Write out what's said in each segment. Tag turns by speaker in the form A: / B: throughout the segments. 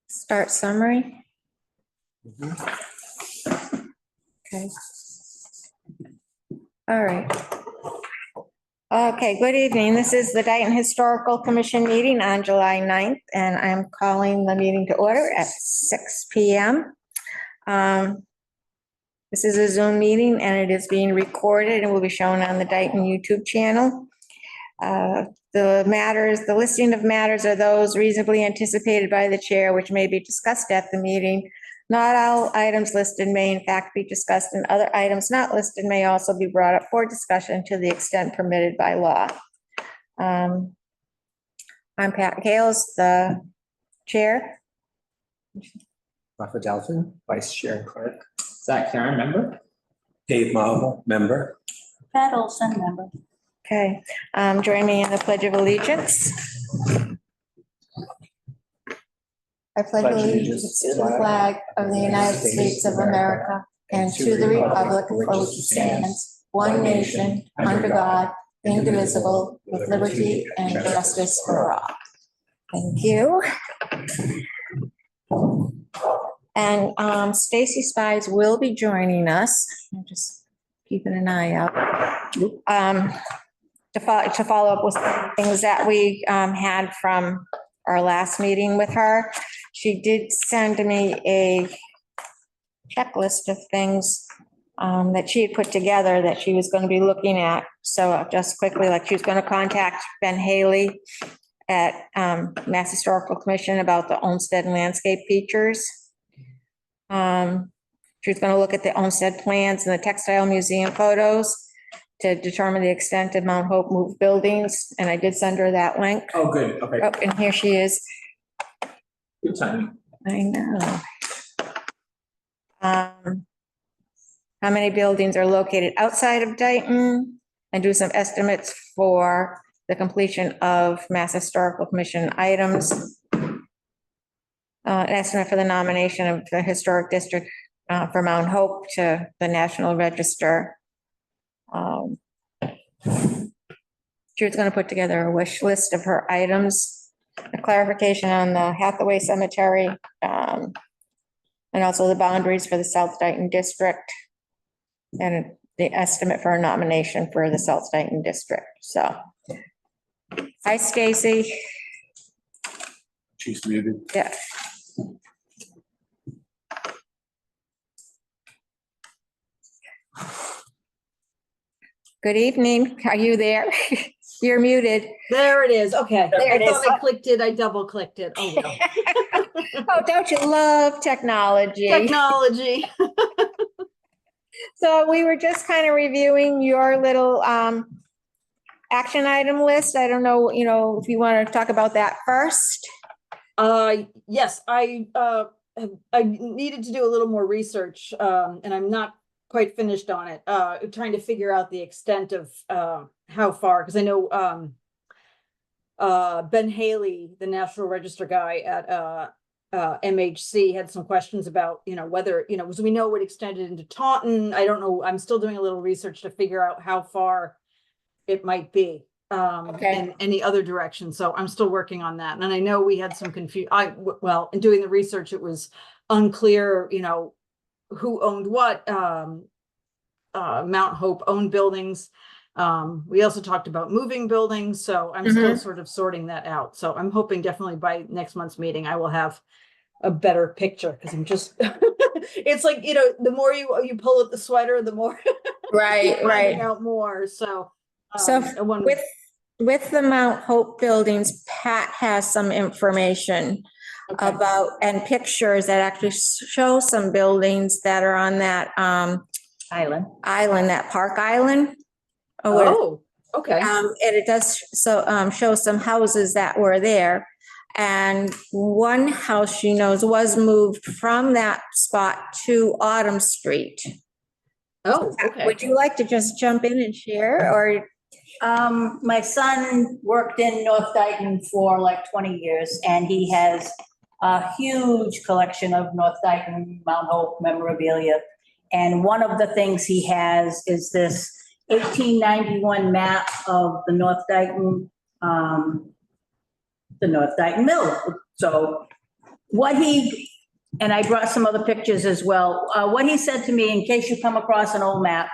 A: Start summary. Okay. All right. Okay, good evening. This is the Dayton Historical Commission meeting on July 9th, and I'm calling the meeting to order at 6 p.m. This is a Zoom meeting, and it is being recorded and will be shown on the Dayton YouTube channel. The listing of matters are those reasonably anticipated by the chair, which may be discussed at the meeting. Not all items listed may in fact be discussed, and other items not listed may also be brought up for discussion to the extent permitted by law. I'm Pat Gales, the chair.
B: Rafa Delphin, vice chair and clerk.
C: Zach Karen, member.
B: Dave Marvel, member.
D: Pat Olson, member.
A: Okay, join me in the Pledge of Allegiance. I pledge allegiance to the flag of the United States of America and to the republic for which it stands, one nation, under God, indivisible, with liberty and justice for all. Thank you. And Stacy Spies will be joining us. I'm just keeping an eye out. To follow up with things that we had from our last meeting with her. She did send me a checklist of things that she had put together that she was going to be looking at. So just quickly, like she was going to contact Ben Haley at Mass Historical Commission about the Olmsted landscape features. She was going to look at the Olmsted plans and the textile museum photos to determine the extent of Mount Hope moved buildings, and I did send her that link.
C: Oh, good. Okay.
A: Oh, and here she is.
C: Good timing.
A: I know. How many buildings are located outside of Dayton, and do some estimates for the completion of Mass Historical Commission items. An estimate for the nomination of the Historic District for Mount Hope to the National Register. She was going to put together a wish list of her items, a clarification on the Hathaway Cemetery, and also the boundaries for the South Dayton District, and the estimate for a nomination for the South Dayton District. So, hi, Stacy.
B: She's muted.
A: Yeah. Good evening. Are you there? You're muted.
D: There it is. Okay.
A: There it
D: I thought
A: is.
D: I clicked it. I double clicked it. Oh, well.
A: Oh, don't you love technology?
D: Technology.
A: So we were just kind of reviewing your little action item list. I don't know, if you want to talk about that first.
D: Yes, I needed to do a little more research, and I'm not quite finished on it, trying to figure out the extent of how far, because I know Ben Haley, the National Register guy at MHC, had some questions about, whether, because we know it extended into Taunton. I don't know. I'm still doing a little research to figure out how far it might be in any other direction. So I'm still working on that. And I know we had some confusion. Well, in doing the research, it was unclear, who owned what. Mount Hope owned buildings. We also talked about moving buildings. So I'm still sort of sorting that out. So I'm hoping definitely by next month's meeting, I will have a better picture, because I'm just, it's like, the more you pull at the sweater, the more
A: Right.
D: out more. So,
A: with the Mount Hope buildings, Pat has some information about, and pictures that actually show some buildings that are on that
D: island,
A: that Park Island.
D: Oh, okay.
A: And it does show some houses that were there. And one house she knows was moved from that spot to Autumn Street.
D: Oh, okay.
A: Would you like to just jump in and share, or?
E: My son worked in North Dayton for like 20 years, and he has a huge collection of North Dayton, Mount Hope memorabilia. And one of the things he has is this 1891 map of the North Dayton Mill. So what he, and I brought some other pictures as well. What he said to me, in case you come across an old map,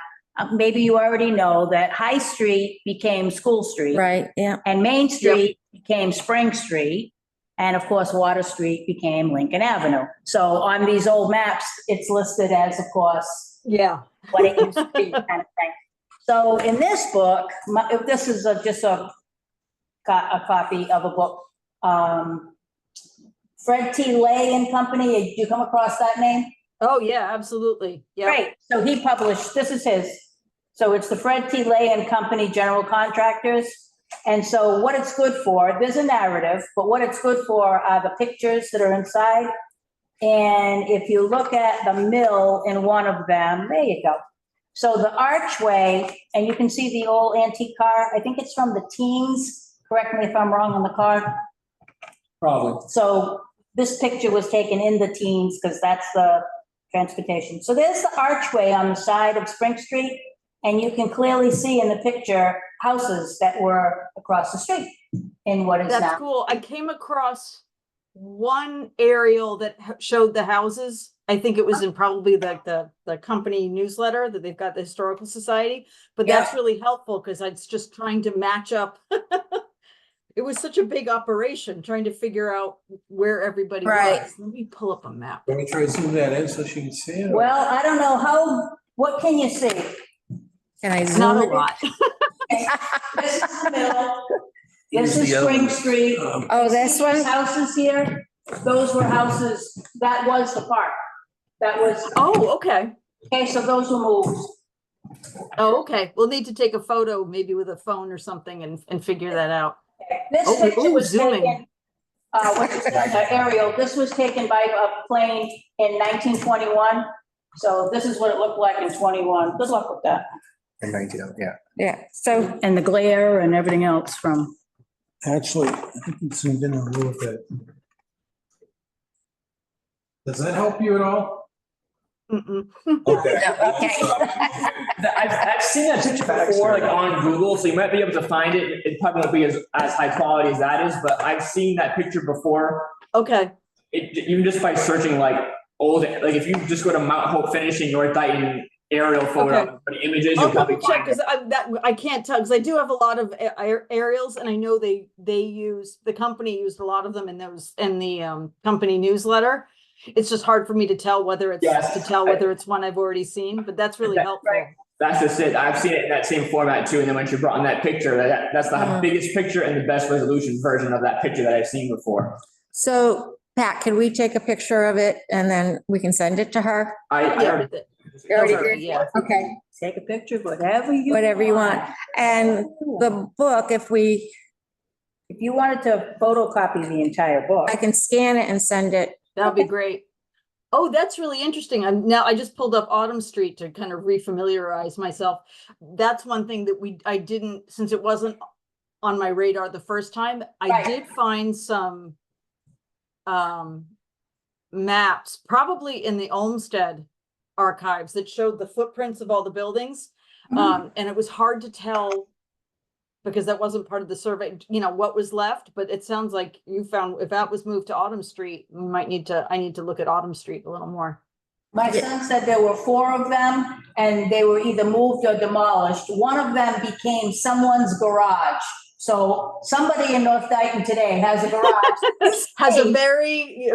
E: maybe you already know that High Street became School Street.
A: Right, yeah.
E: And Main Street became Spring Street. And of course, Water Street became Lincoln Avenue. So on these old maps, it's listed as, of course,
D: Yeah.
E: what it used to be, kind of thing. So in this book, if this is just a copy of a book, Fred T. Lay and Company, did you come across that name?
D: Oh, yeah, absolutely. Yeah.
E: Great. So he published, this is his. So it's the Fred T. Lay and Company General Contractors. And so what it's good for, there's a narrative, but what it's good for are the pictures that are inside. And if you look at the mill in one of them, there you go. So the archway, and you can see the old antique car, I think it's from the teens, correct me if I'm wrong on the car.
B: Probably.
E: So this picture was taken in the teens because that's the transportation. So there's the archway on the side of Spring Street, and you can clearly see in the picture houses that were across the street in what is
D: That's
E: now.
D: cool. I came across one aerial that showed the houses. I think it was in probably the company newsletter that they've got, the Historical Society, but that's really helpful because it's just trying to match up. It was such a big operation, trying to figure out where everybody
A: Right.
D: was. Let me pull up a map.
F: Let me try to zoom that in so she can see it.
E: Well, I don't know what can you see?
A: Can I
D: Not
A: zoom
D: a
A: it?
D: lot.
E: This is the middle.
F: Here's
E: This is
F: the other
E: Spring
F: one.
E: Street.
A: Oh, this
E: See
A: one?
E: these houses here, those were houses, that was the park. That was,
D: Oh, okay.
E: okay, so those were moved.
D: Oh, okay. We'll need to take a photo, maybe with a phone or something and figure that out.
E: This
D: Oh,
E: picture
D: ooh,
E: was
D: zooming.
E: taken, what is that, aerial, this was taken by a plane in 1921. So this is what it looked like in 21. Good luck with that.
B: In 19, yeah.
A: Yeah, so,
E: And the glare and everything else from.
F: Actually, I think you zoomed in a little bit. Does that help you at all?
D: Mm-mm.
F: Okay.
A: okay.
C: I've seen that picture before, like on Google, so you might be able to find it. It probably won't be as high quality as that is, but I've seen that picture before.
D: Okay.
C: Even just by searching like old, like if you just go to Mount Hope Finishing North Dayton aerial photo,
D: Okay.
C: for the images,
D: I'll
C: you'll probably
D: double check
C: find it.
D: because I can't tell because I do have a lot of aerials and I know the company used a lot of them in the company newsletter. It's just hard for me to tell whether it's one I've already seen, but that's really helpful.
C: That's just it. I've seen it in that same format too. And then when you brought in that picture, that's the biggest picture and the best resolution version of that picture that I've seen before.
A: So Pat, can we take a picture of it and then we can send it to her?
C: I
D: Yeah,
C: already,
A: You already
D: Okay,
A: did?
D: yeah.
A: Okay,
E: Take a picture, whatever you.
A: whatever you want. And the book, if
E: you wanted to photocopy the entire book.
A: I can scan it and send it.
D: That'd be great. Oh, that's really interesting. I just pulled up Autumn Street to kind of refamiliarize myself. That's one thing that I didn't, since it wasn't on my radar the first time, I
E: Right.
D: did find some maps, probably in the Olmsted archives that showed the footprints of all the buildings. And it was hard to tell because that wasn't part of the survey, what was left, but it sounds like you found if that was moved to Autumn Street, I need to look at Autumn Street a little more.
E: My son said there were 4 of them and they were either moved or demolished. One of them became someone's garage. So somebody in North Dayton today has a garage.
D: Has a very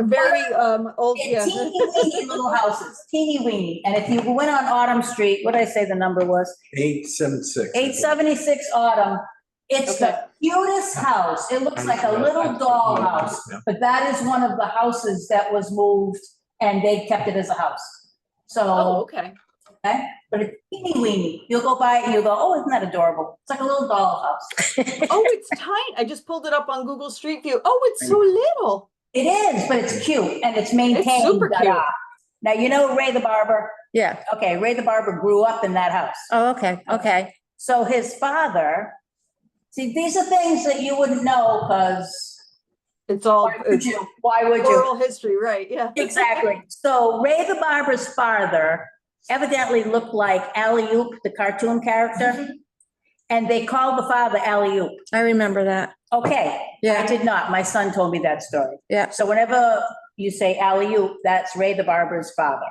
D: old, yeah.
E: Teeny weeny little houses, teeny weeny. And if you went on Autumn Street, what did I say the number was?
F: 876.
E: 876 Autumn. It's the cutest house. It looks like a little dollhouse, but that is one of the houses that was moved and they kept it as a house.
D: Oh,
E: So,
D: okay.
E: okay, but it's teeny weeny. You'll go by it and you'll go, oh, isn't that adorable? It's like a little dollhouse.
D: Oh, it's tiny. I just pulled it up on Google Street View. Oh, it's so little.
E: It is, but it's cute and it's maintained.
D: super cute.
E: da-da. Now, you know Ray the Barber?
A: Yeah.
E: Okay, Ray the Barber grew up in that house.
A: Oh, okay, okay.
E: So his father, see, these are things that you wouldn't know because
D: It's all
E: why would you? Why would you?
D: oral history, right? Yeah.
E: Exactly. So Ray the Barber's father evidently looked like Alley-Oop, the cartoon character. And they called the father Alley-Oop.
A: I remember that.
E: Okay, I
A: Yeah,
E: did not. My son told me that story.
A: yeah.
E: So whenever you say Alley-Oop, that's Ray the Barber's father.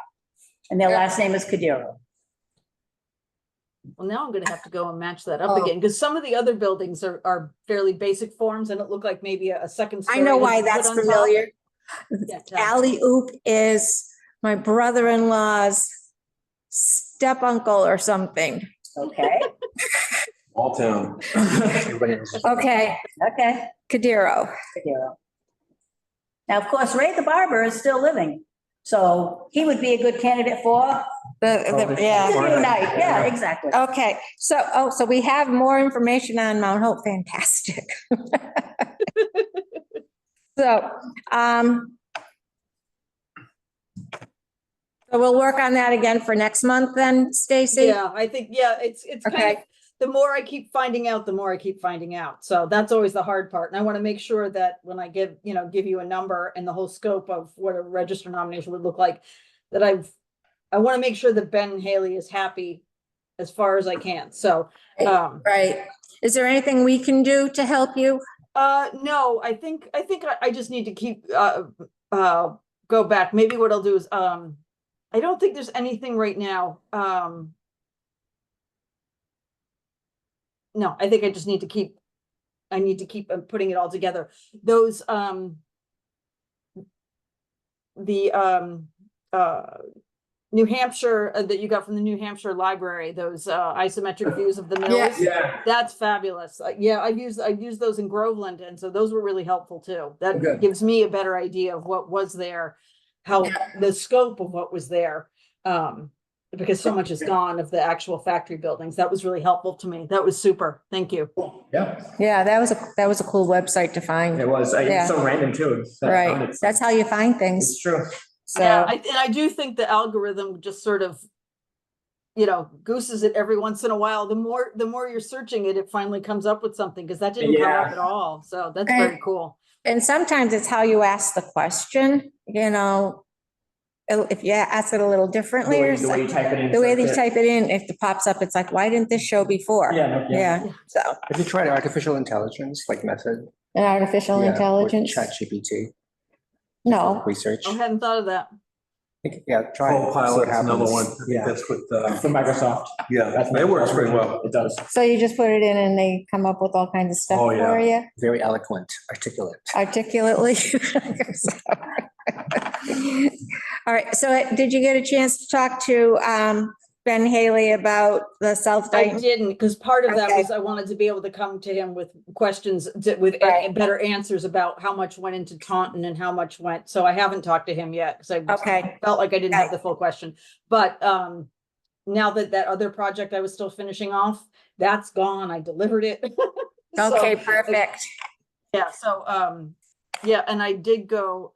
E: And their
A: Yeah.
E: last name is Cadiro.
D: Well, now I'm gonna have to go and match that up
A: Oh.
D: again, because some of the other buildings are fairly basic forms and it looked like maybe a second
A: I
D: story.
A: know
D: that
A: why
D: you put
A: that's
D: on top.
A: familiar.
D: Yeah, tell me.
A: Alley Oop is my brother-in-law's step uncle or something.
E: Okay,
F: All town.
B: Everybody else is-
A: Okay,
E: okay,
A: Kadiro.
E: Cadiro. Now, of course, Ray the Barber is still living. So he would be a good candidate for
A: Yeah.
E: interview night. Yeah, exactly.
A: Okay, so we have more information on Mount Hope. Fantastic. So, so we'll work on that again for next month then, Stacy?
D: Yeah, I think, yeah, it's kind of,
A: Okay.
D: the more I keep finding out, the more I keep finding out. So that's always the hard part. And I want to make sure that when I give you a number and the whole scope of what a register nomination would look like, that I want to make sure that Ben Haley is happy as far as I can. So,
A: Right. Is there anything we can do to help you?
D: no, I think I just need to keep, go back. Maybe what I'll do is, I don't think there's anything right now. No, I think I just need to keep, putting it all together. Those, New Hampshire, that you got from the New Hampshire Library, those, isometric views of the mills.
C: Yeah.
D: That's fabulous. Yeah, I've used those in Groveland, and so those were really helpful too. That
C: Good.
D: gives me a better idea of what was there, how the scope of what was there. Because so much is gone of the actual factory buildings. That was really helpful to me. That was super. Thank you.
C: Yeah,
A: Yeah, that was a cool website to find.
C: it was.
A: Yeah.
C: It's so random too. that I found
A: Right.
C: it.
A: That's how you find
C: It's
A: things.
C: true.
D: Yeah,
A: So,
D: and I do think the algorithm just sort of, gooses it every once in a while. The more you're searching it, it finally comes up with something, because that didn't come
C: Yeah.
D: up at all. So that's
A: Okay.
D: very cool.
A: and sometimes it's how you ask the question, if you ask it a little
C: The
A: differently
C: way,
A: or
C: the way you type it in.
A: the way they
C: search it.
A: type it in, if it pops up, it's like, why didn't this show before?
C: Yeah,
A: Yeah, so,
B: Have you tried artificial intelligence, like method?
A: an artificial
B: Yeah, with
A: intelligence,
B: ChatGPT
A: no.
B: research.
D: I hadn't thought of that.
B: Yeah, try it. see what
F: Copilot's another
B: happens.
F: one. I think
B: Yeah.
F: that's what,
C: From Microsoft.
F: yeah, it works pretty well.
C: It does.
A: So you just put it in and they come up with all kinds of stuff
F: Oh, yeah.
A: for you
B: Very eloquent, articulate.
A: articulately. All right, so did you get a chance to talk to Ben Haley about the South
D: I
A: Dayton?
D: didn't, because part of that
A: Okay.
D: was I wanted to be able to come to him with questions, with
A: Right.
D: better answers about how much went into Taunton and how much went. So I haven't talked to him yet, because I
A: Okay,
D: felt like I didn't have
A: Okay.
D: the full question. But now that other project I was still finishing off, that's gone. I delivered it. So,
A: okay, perfect.
D: yeah, so yeah, and I did go,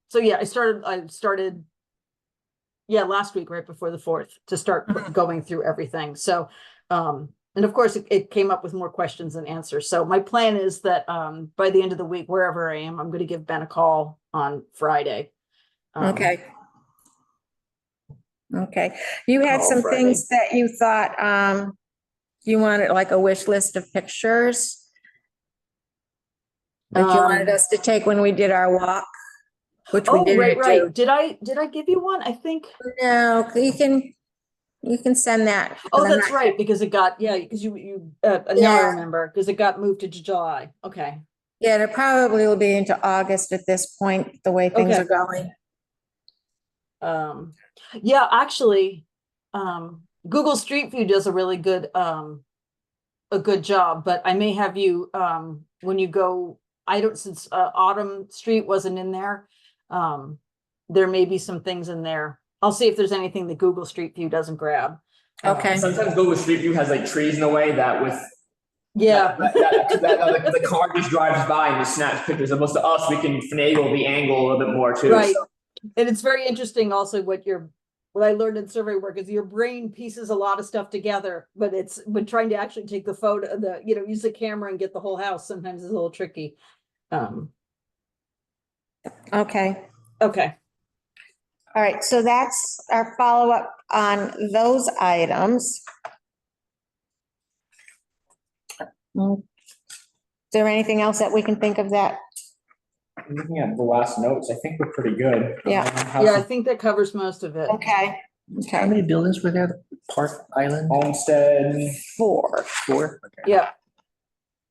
D: so yeah, I started last week, right before the 4th, to start going through everything. So and of course it came up with more questions and answers. So my plan is that by the end of the week, wherever I am, I'm going to give Ben a call on Friday.
A: Okay. Okay, you had
D: Call
A: some
D: Friday.
A: things that you thought you wanted, like a wish list of pictures that you wanted us to take when we did our walk, which we
D: Oh,
A: didn't
D: right.
A: do.
D: Did I give you one? I think.
A: No, you can send that. 'cause
D: Oh,
A: I'm
D: that's
A: not-
D: right, because it got, because you now I
A: Yeah.
D: remember, because it got moved to July. Okay.
A: Yeah, it probably will be into August at this point, the way things
D: Okay.
A: are going.
D: Yeah, actually, Google Street View does a really good job, but I may have you, when you go, since Autumn Street wasn't in there, there may be some things in there. I'll see if there's anything that Google Street View doesn't grab.
A: Okay.
C: Sometimes Google Street View has like trees in the way that with
D: Yeah,
C: the car just drives by and just snaps pictures. As opposed to us, we can finagle the angle a little bit more too.
D: right.
C: So,
D: And it's very interesting also what I learned in survey work is your brain pieces a lot of stuff together, but when trying to actually take the photo, use the camera and get the whole house sometimes is a little tricky.
A: Okay.
D: Okay.
A: All right, so that's our follow-up on those items. Is there anything else that we can think of that?
C: Looking at the last notes, I think we're pretty good.
A: Yeah.
D: Yeah, I think that covers most of it.
A: Okay,
B: How
A: okay,
B: many buildings were there? Park Island?
C: Homestead.
A: 4.
B: 4? Okay.
D: Yeah,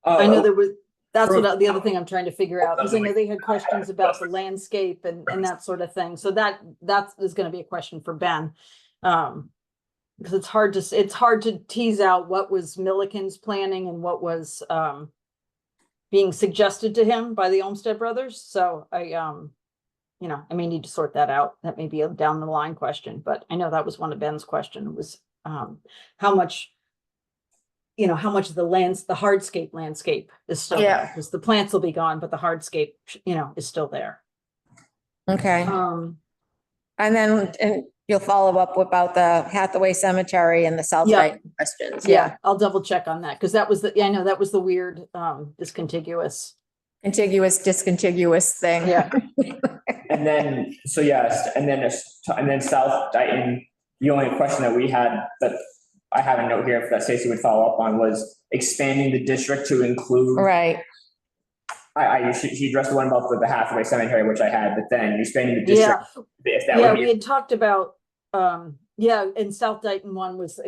D: I know
C: Oh,
D: there was, that's what, the other thing I'm trying to figure out, because I know they had questions about the landscape and that sort of thing. So that is gonna be a question for Ben. Because it's hard to tease out what was Milliken's planning and what was being suggested to him by the Olmsted brothers. So I may need to sort that out. That may be a down the line question, but I know that was one of Ben's question was how much of the hardscape landscape is still there,
A: Yeah.
D: because the plants will be gone, but the hardscape, is still there.
A: Okay, and then you'll follow up about the Hathaway Cemetery and the South
D: Yeah.
A: Dayton questions.
D: Yeah, I'll double check on that, because that was I know that was the weird discontiguous.
A: Contiguous, discontiguous thing.
D: Yeah.
C: and then, so yes, and then South Dayton, the only question that we had that I have a note here that Stacy would follow up on was expanding the district to include.
A: Right,
C: She addressed the one about the Hathaway Cemetery, which I had, but then expanding the district. If that
D: Yeah,
C: would
D: we
C: be,
D: had talked about, and South Dayton one was,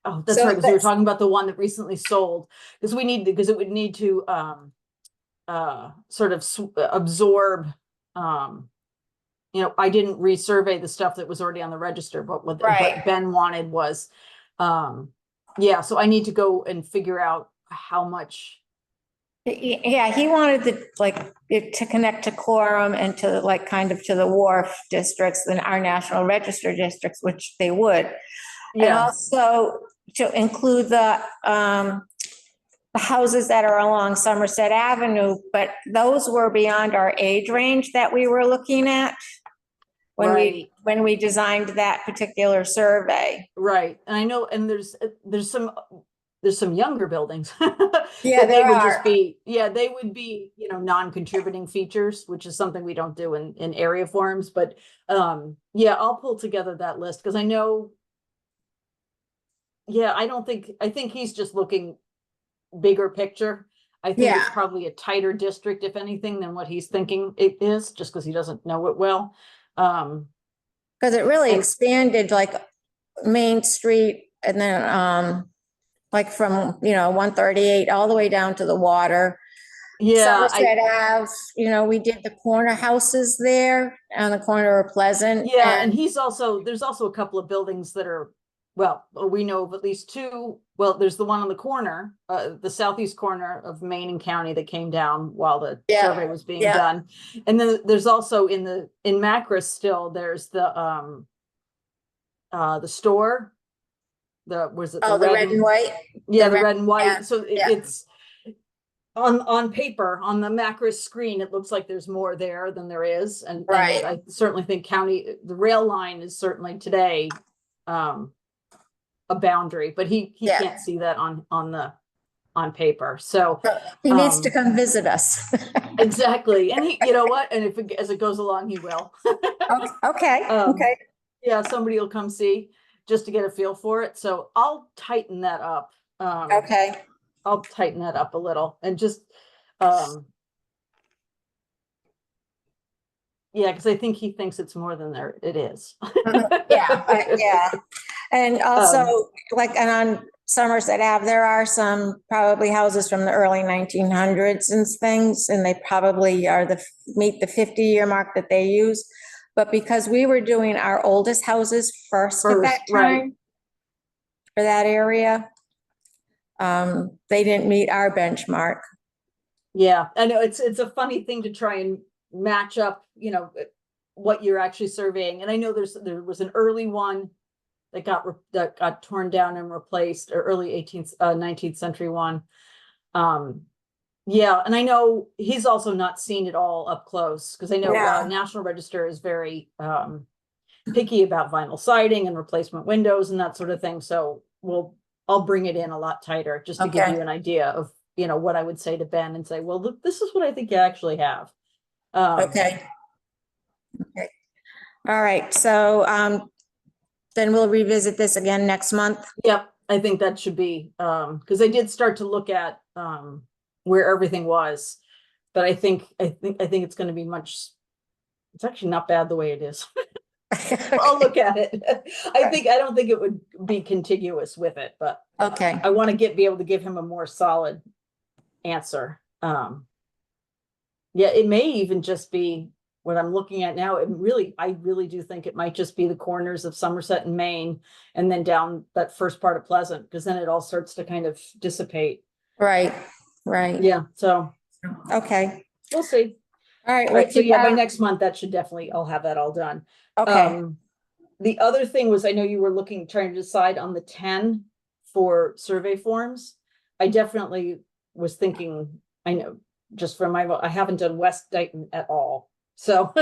D: oh, that's
A: So
D: right, because we were
A: that's-
D: talking about the one that recently sold, because it would need to, sort of absorb, I didn't resurvey the stuff that was already on the register, but what
A: Right.
D: Ben wanted was, so I need to go and figure out how much.
A: yeah, he wanted it to connect to Quorum and to kind of to the wharf districts and our National Register districts, which they would. And also to include the houses that are along Somerset Avenue, but those were beyond our age range that we were looking at
D: Right.
A: when we designed that particular survey.
D: Right, and I know, and there's some younger buildings.
A: Yeah,
D: that they
A: there
D: would
A: are.
D: just be, they would be, non-contributing features, which is something we don't do in area forums, but I'll pull together that list, because I know. Yeah, I think he's just looking bigger picture. I think it's
A: Yeah.
D: probably a tighter district, if anything, than what he's thinking it is, just because he doesn't know it well.
A: Because it really
D: And-
A: expanded Main Street and then from 138 all the way down to the water.
D: Yeah,
A: Somerset Ave, we did the corner houses there on the corner of Pleasant.
D: yeah, and there's also a couple of buildings that are, we know of at least two. Well, there's the one on the corner, the southeast corner of Main and County that came down while the
A: Yeah,
D: survey was being
A: yeah.
D: done. And then there's also in Macris still, there's the store. The
A: red and white.
D: Yeah,
A: the
D: the red and white.
A: yeah,
D: So
A: yeah.
D: it's on paper, on the Macris screen, it looks like there's more there than there is. And
A: Right.
D: I certainly think the rail line is certainly today a boundary, but he
A: Yeah.
D: can't see that on paper. So
A: He needs to
D: Um,
A: come visit us.
D: exactly. And he, and as it goes along, he will.
A: Okay,
D: Um,
A: okay.
D: Yeah, somebody will come see just to get a feel for it. So I'll tighten that up.
A: Okay.
D: I'll tighten that up a little and just, because I think he thinks it's more than it is.
A: Yeah. And also, and on Somerset Ave, there are some probably houses from the early 1900s and things, and they probably meet the 50-year mark that they use. But because we were doing our oldest houses first at that
D: right.
A: time for that area, they didn't meet our benchmark.
D: Yeah, I know it's a funny thing to try and match up, what you're actually surveying. And I know there was an early one that got torn down and replaced, or early 19th century one. And I know he's also not seen it all up close, because I know
A: No.
D: National Register is very picky about vinyl siding and replacement windows and that sort of thing. So I'll bring it in a lot tighter, just to give
A: Okay.
D: you an idea of, what I would say to Ben and say, well, look, this is what I think you actually have.
A: Okay. All right, so then we'll revisit this again next month.
D: Yep, I think that should be, because I did start to look at where everything was. But I think it's gonna be much, it's actually not bad the way it is. I'll look at it. I don't think it would be contiguous with it, but
A: Okay,
D: I want to be able to give him a more solid answer. Yeah, it may even just be what I'm looking at now. I really do think it might just be the corners of Somerset and Maine and then down that first part of Pleasant, because then it all starts to kind of dissipate.
A: right, right.
D: Yeah, so
A: Okay,
D: we'll see.
A: all right.
D: All
A: we'll
D: right, so
A: keep
D: yeah, by
A: our-
D: next month, that should definitely, I'll have that all done.
A: Okay,
D: The other thing was, I know you were trying to decide on the 10 for survey forms. I definitely was thinking, I know, just from I haven't done West Dayton at all, so.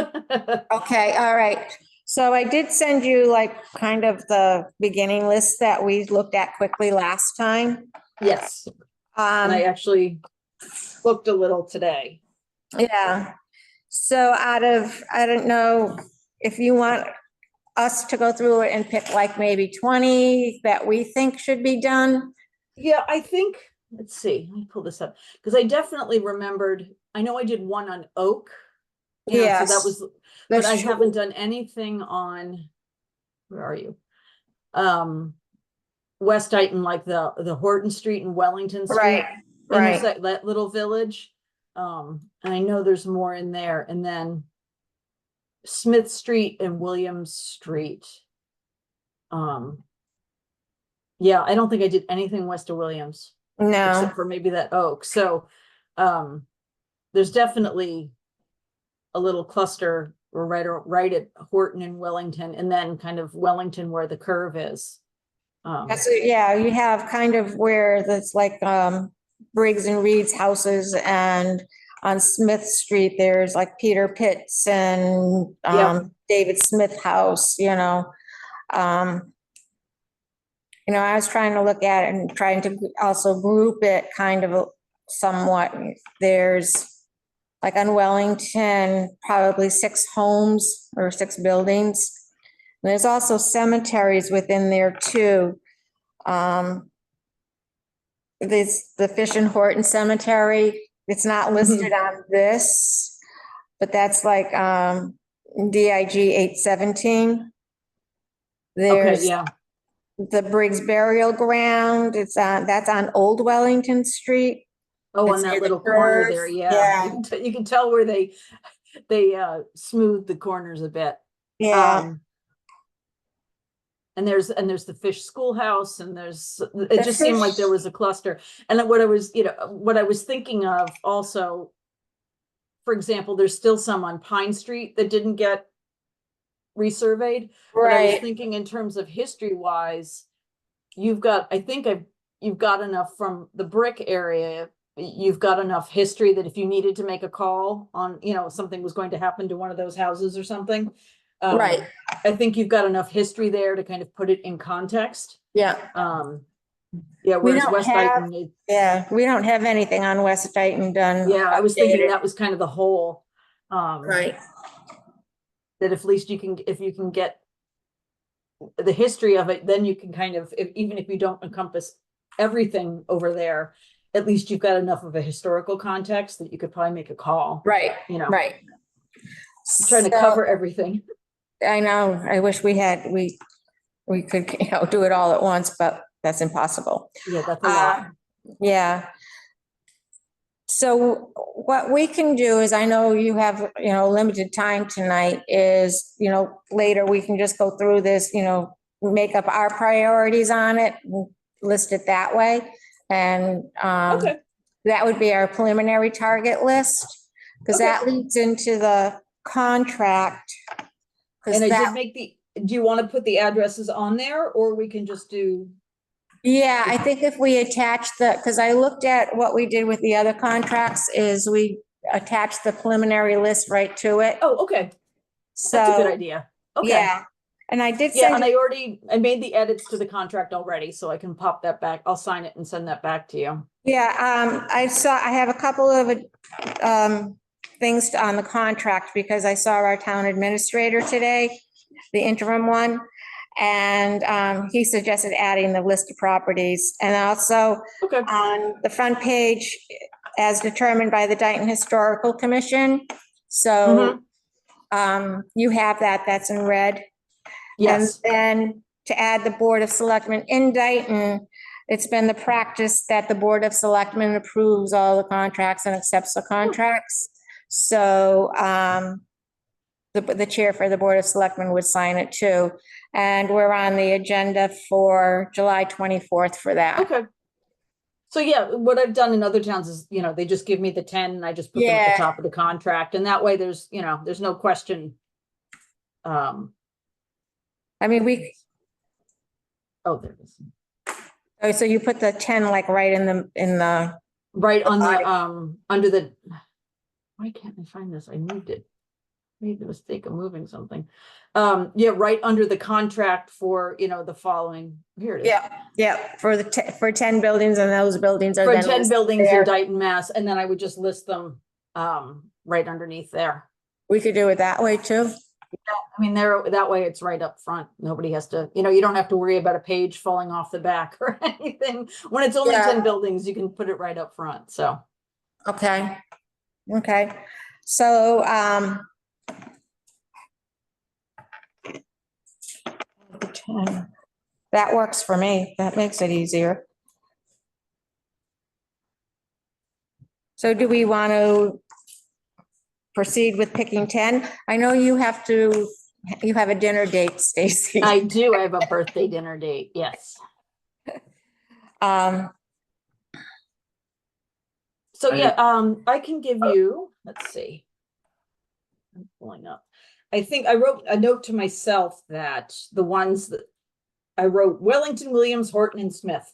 A: okay, all right. So I did send you like kind of the beginning list that we looked at quickly last time.
D: Yes, and I actually looked a little today.
A: Yeah. So I don't know if you want us to go through it and pick like maybe 20 that we think should be done.
D: Yeah, I think, let's see, let me pull this up, because I definitely remembered, I know I did one on Oak. You know, so that
A: Yes,
D: was, but
A: that's
D: I
A: true.
D: haven't done anything on, where are you? West Dayton, like the Horton Street and Wellington Street.
A: Right, right.
D: That little village. And I know there's more in there, and then Smith Street and Williams Street. Yeah, I don't think I did anything west of Williams,
A: No,
D: except for maybe that Oak. So, there's definitely a little cluster right at Horton and Wellington, and then kind of Wellington where the curve is.
A: yeah, you have kind of where that's like Briggs and Reed's houses, and on Smith Street, there's like Peter Pitts and
D: Yep.
A: David Smith House, you know. I was trying to look at it and trying to also group it kind of somewhat. There's like on Wellington, probably 6 homes or 6 buildings. And there's also cemeteries within there too. There's the Fish and Horton Cemetery. It's not listed on this, but that's like DIG 817.
D: Okay,
A: There's
D: yeah.
A: the Briggs Burial Ground. That's on Old Wellington Street.
D: Oh,
A: It's
D: on
A: near
D: that
A: the
D: little corner
A: curve.
D: there, yeah.
A: Yeah.
D: You can tell where they smoothed the corners a bit.
A: Yeah,
D: And there's the Fish Schoolhouse, and it
A: The
D: just seemed like
A: Fish-
D: there was a cluster. And then what I was thinking of also, for example, there's still some on Pine Street that didn't get resurveyed. But I was
A: right.
D: thinking in terms of history wise, you've got enough from the Brick area. You've got enough history that if you needed to make a call on, something was going to happen to one of those houses or something.
A: Right.
D: I think you've got enough history there to kind of put it in context.
A: Yeah,
D: Yeah,
A: We
D: whereas
A: don't
D: West
A: have-
D: Dayton,
A: yeah. We don't have anything on West Dayton done.
D: yeah, I was thinking
A: updated.
D: that was kind of the whole.
A: Right,
D: That if least if you can get the history of it, then you can kind of, even if you don't encompass everything over there, at least you've got enough of a historical context that you could probably make a call.
A: right, right.
D: Trying to
A: So,
D: cover everything.
A: I know, I wish we could, do it all at once, but that's impossible.
D: Yeah, that's a lot.
A: Yeah. So what we can do is, I know you have, limited time tonight, is, later we can just go through this, make up our priorities on it, and list it that way. And
D: Okay.
A: that would be our preliminary target list, because
D: Okay.
A: that leads into the contract. 'Cause
D: And I
A: that-
D: did do you want to put the addresses on there, or we can just do?
A: Yeah, I think if we attach because I looked at what we did with the other contracts, is we attached the preliminary list right to it.
D: Oh, okay,
A: So,
D: that's a good idea. Okay.
A: yeah. And I did
D: Yeah,
A: send,
D: and I made the edits to the contract already, so I can pop that back. I'll sign it and send that back to you.
A: I have a couple of things on the contract, because I saw our town administrator today, the interim one. And he suggested adding the list of properties. And also
D: Okay,
A: on the front page, as determined by the Dayton Historical Commission. So you have that, that's in red.
D: yes,
A: And then to add the Board of Selectmen in Dayton, it's been the practice that the Board of Selectmen approves all the contracts and accepts the contracts. So the chair for the Board of Selectmen would sign it too. And we're on the agenda for July 24th for that.
D: okay. So yeah, what I've done in other towns is, they just give me the 10 and I just put them at
A: Yeah.
D: the top of the contract, and that way there's no question.
A: I mean,
D: Oh, there it is.
A: oh, so you put the 10 like right in the,
D: Right on
A: body.
D: the, under the, why can't I find this? I moved it. Made the mistake of moving something. Yeah, right under the contract for, the following, here it is.
A: yeah, for 10 buildings, and those buildings are
D: For
A: then
D: 10
A: listed
D: buildings
A: there.
D: in Dayton, Mass, and then I would just list them, right underneath there.
A: We could do it that way too.
D: I mean, that way it's right up front. Nobody has to, you don't have to worry about a page falling off the back or anything. When it's only
A: Yeah.
D: 10 buildings, you can put it right up front, so.
A: Okay. Okay. So, that works for me. That makes it easier. So do we want to proceed with picking 10? I know you have a dinner date, Stacy.
D: I do, I have a birthday dinner date, yes. So yeah, I can give you, let's see. I'm pulling up. I think I wrote a note to myself that the ones that I wrote, Wellington, Williams, Horton, and Smith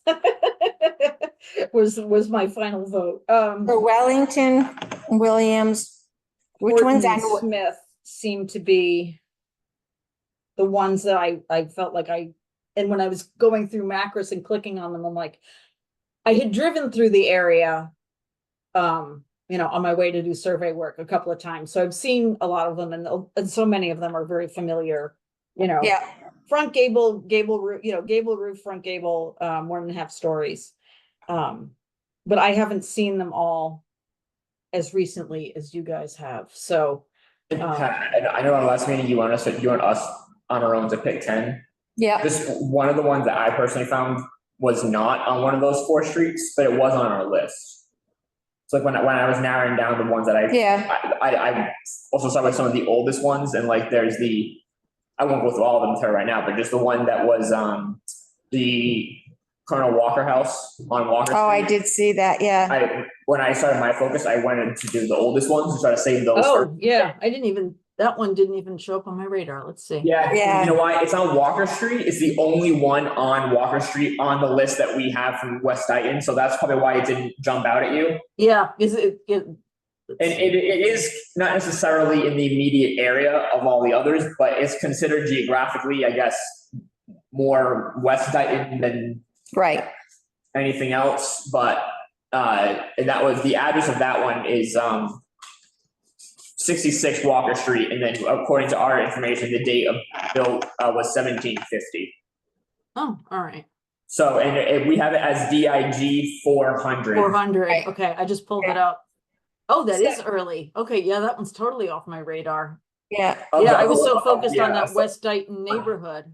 D: was my final vote.
A: For Wellington, Williams, which
D: Horton
A: one's
D: and
A: on?
D: Smith seem to be the ones that I felt like and when I was going through Macros and clicking on them, I'm like, I had driven through the area, on my way to do survey work a couple of times. So I've seen a lot of them, and so many of them are very familiar,
A: Yeah,
D: front gable roof, gable roof, front gable, 1.5 stories. But I haven't seen them all as recently as you guys have. So
C: I know on last meeting, you want us on our own to pick 10.
A: yeah,
C: This, one of the ones that I personally found was not on one of those 4 streets, but it was on our list. So like when I was narrowing down the ones that
A: yeah,
C: I also saw with some of the oldest ones, and like there's I won't go through all of them to her right now, but just the one that was the Colonel Walker House on Walker
A: oh, I
C: Street.
A: did see that, yeah.
C: When I started my focus, I wanted to do the oldest ones to try to save those.
D: oh yeah, that one didn't even show up on my radar. Let's see.
C: Yeah,
A: Yeah.
C: you know why? It's on Walker Street. It's the only one on Walker Street on the list that we have from West Dayton. So that's probably why it didn't jump out at you.
D: Yeah, is
C: And it is not necessarily in the immediate area of all the others, but it's considered geographically, I guess, more West Dayton than
A: Right,
C: anything else. But and that was the address of that one is 66 Walker Street, and then according to our information, the date of built was 1750.
D: Oh, all right.
C: So, and we have it as DIG 400.
D: 400.
A: Right.
D: Okay, I just pulled it up. Oh, that is early. Okay, yeah, that one's totally off my radar.
A: yeah.
D: Yeah, I was so focused on
C: Yeah,
D: that West Dayton neighborhood.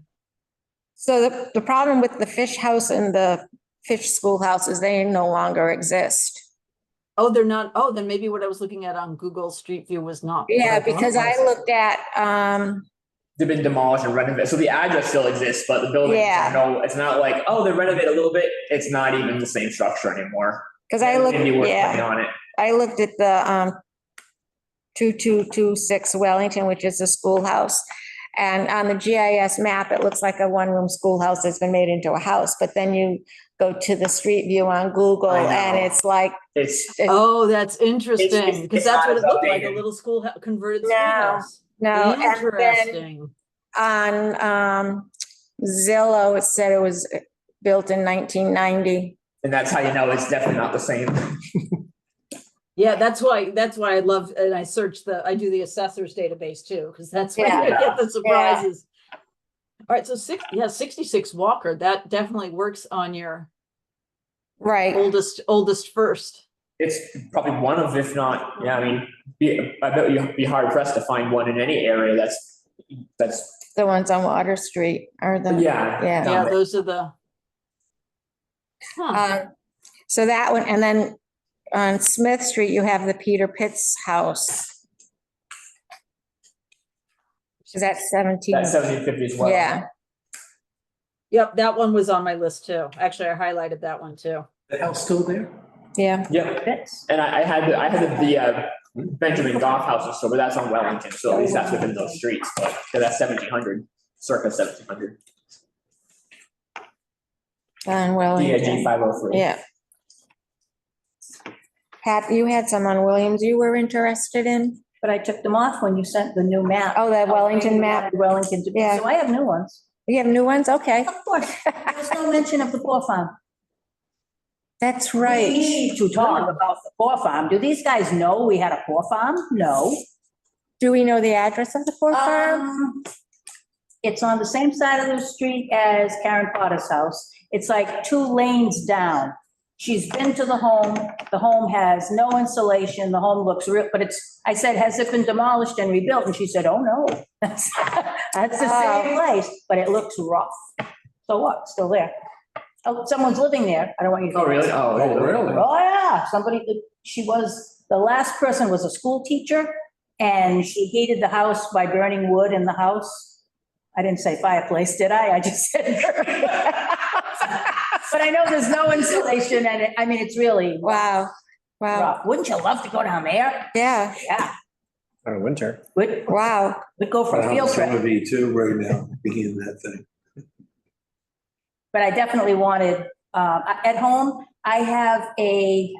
A: So the problem with the fish house and the fish schoolhouse is they no longer exist.
D: Oh, they're not. Oh, then maybe what I was looking at on Google Street View was not. what
A: Yeah,
D: thought it
A: because I
D: was.
A: looked at,
C: They've been demolished and renovated. So the address still exists, but the building,
A: Yeah.
C: no, it's not like, oh, they renovated a little bit. It's not even the same structure anymore.
A: because I looked,
C: Maybe worth
A: yeah.
C: putting on it.
A: I looked at the 2226 Wellington, which is a schoolhouse. And on the GIS map, it looks like a one-room schoolhouse that's been made into a house. But then you go to the street view on Google
C: I know.
A: and it's like,
C: It's
D: Oh, that's interesting, because
C: it's
D: that's
C: not
D: what
C: as
D: it looked like, a
C: updated.
D: little converted
A: No,
D: schoolhouse.
A: no. And then
D: Interesting.
A: on Zillow, it said it was built in 1990.
C: and that's how you know it's definitely not the same.
D: Yeah, that's why I love, and I do the assessors database too, because that's where
A: Yeah.
D: you get the surprises. right, so 66 Walker, that definitely works on your
A: Right,
D: oldest first.
C: It's probably one of, if not, yeah, I mean, I bet you'd be hard pressed to find one in any area that's,
A: the ones on Water Street are the.
C: yeah.
A: Yeah.
D: Yeah, those are the. Huh.
A: So that one, and then on Smith Street, you have the Peter Pitts house. Is that 17?
C: That's 1750 as well.
A: Yeah,
D: Yep, that one was on my list too. Actually, I highlighted that one too.
F: The house still there?
A: yeah.
C: Yep.
E: Fits.
C: And I had the Benjamin Goff house in store, but that's on Wellington, so at least that's within those streets, but, cause that's 1700, circa 1700.
A: On
C: DAG
A: Wellington,
C: 503.
A: yeah. Pat, you had some on Williams you were interested in?
E: But I took them off when you sent the new map.
A: Oh, that Wellington map?
E: Wellington,
A: Yeah.
E: so I have new ones.
A: You have new ones? Okay,
E: Of course, there's no mention of the poor farm.
A: that's
E: We
A: right.
E: need to talk about the poor farm. Do these guys know we had a poor farm? No.
A: Do we know the address of the poor farm?
E: It's on the same side of the street as Karen Potter's house. It's like 2 lanes down. She's been to the home. The home has no insulation. The home looks real, but I said, has it been demolished and rebuilt? And she said, oh, no. That's the same place, but it looks rough. So what? Still there. Oh, someone's living there. I don't want you to.
C: Oh, really? Oh,
F: Oh, really?
E: Oh, yeah, the last person was a school teacher, and she heated the house by burning wood in the house. I didn't say fireplace, did I? I just said. But I know there's no insulation, and it's really
A: Wow, wow,
E: rough. Wouldn't you love to go down there?
A: yeah,
E: Yeah,
B: In winter.
E: we'd
A: wow.
E: go for a field trip.
F: Some of you too right now, beginning that thing.
E: But I definitely wanted, at home, I have a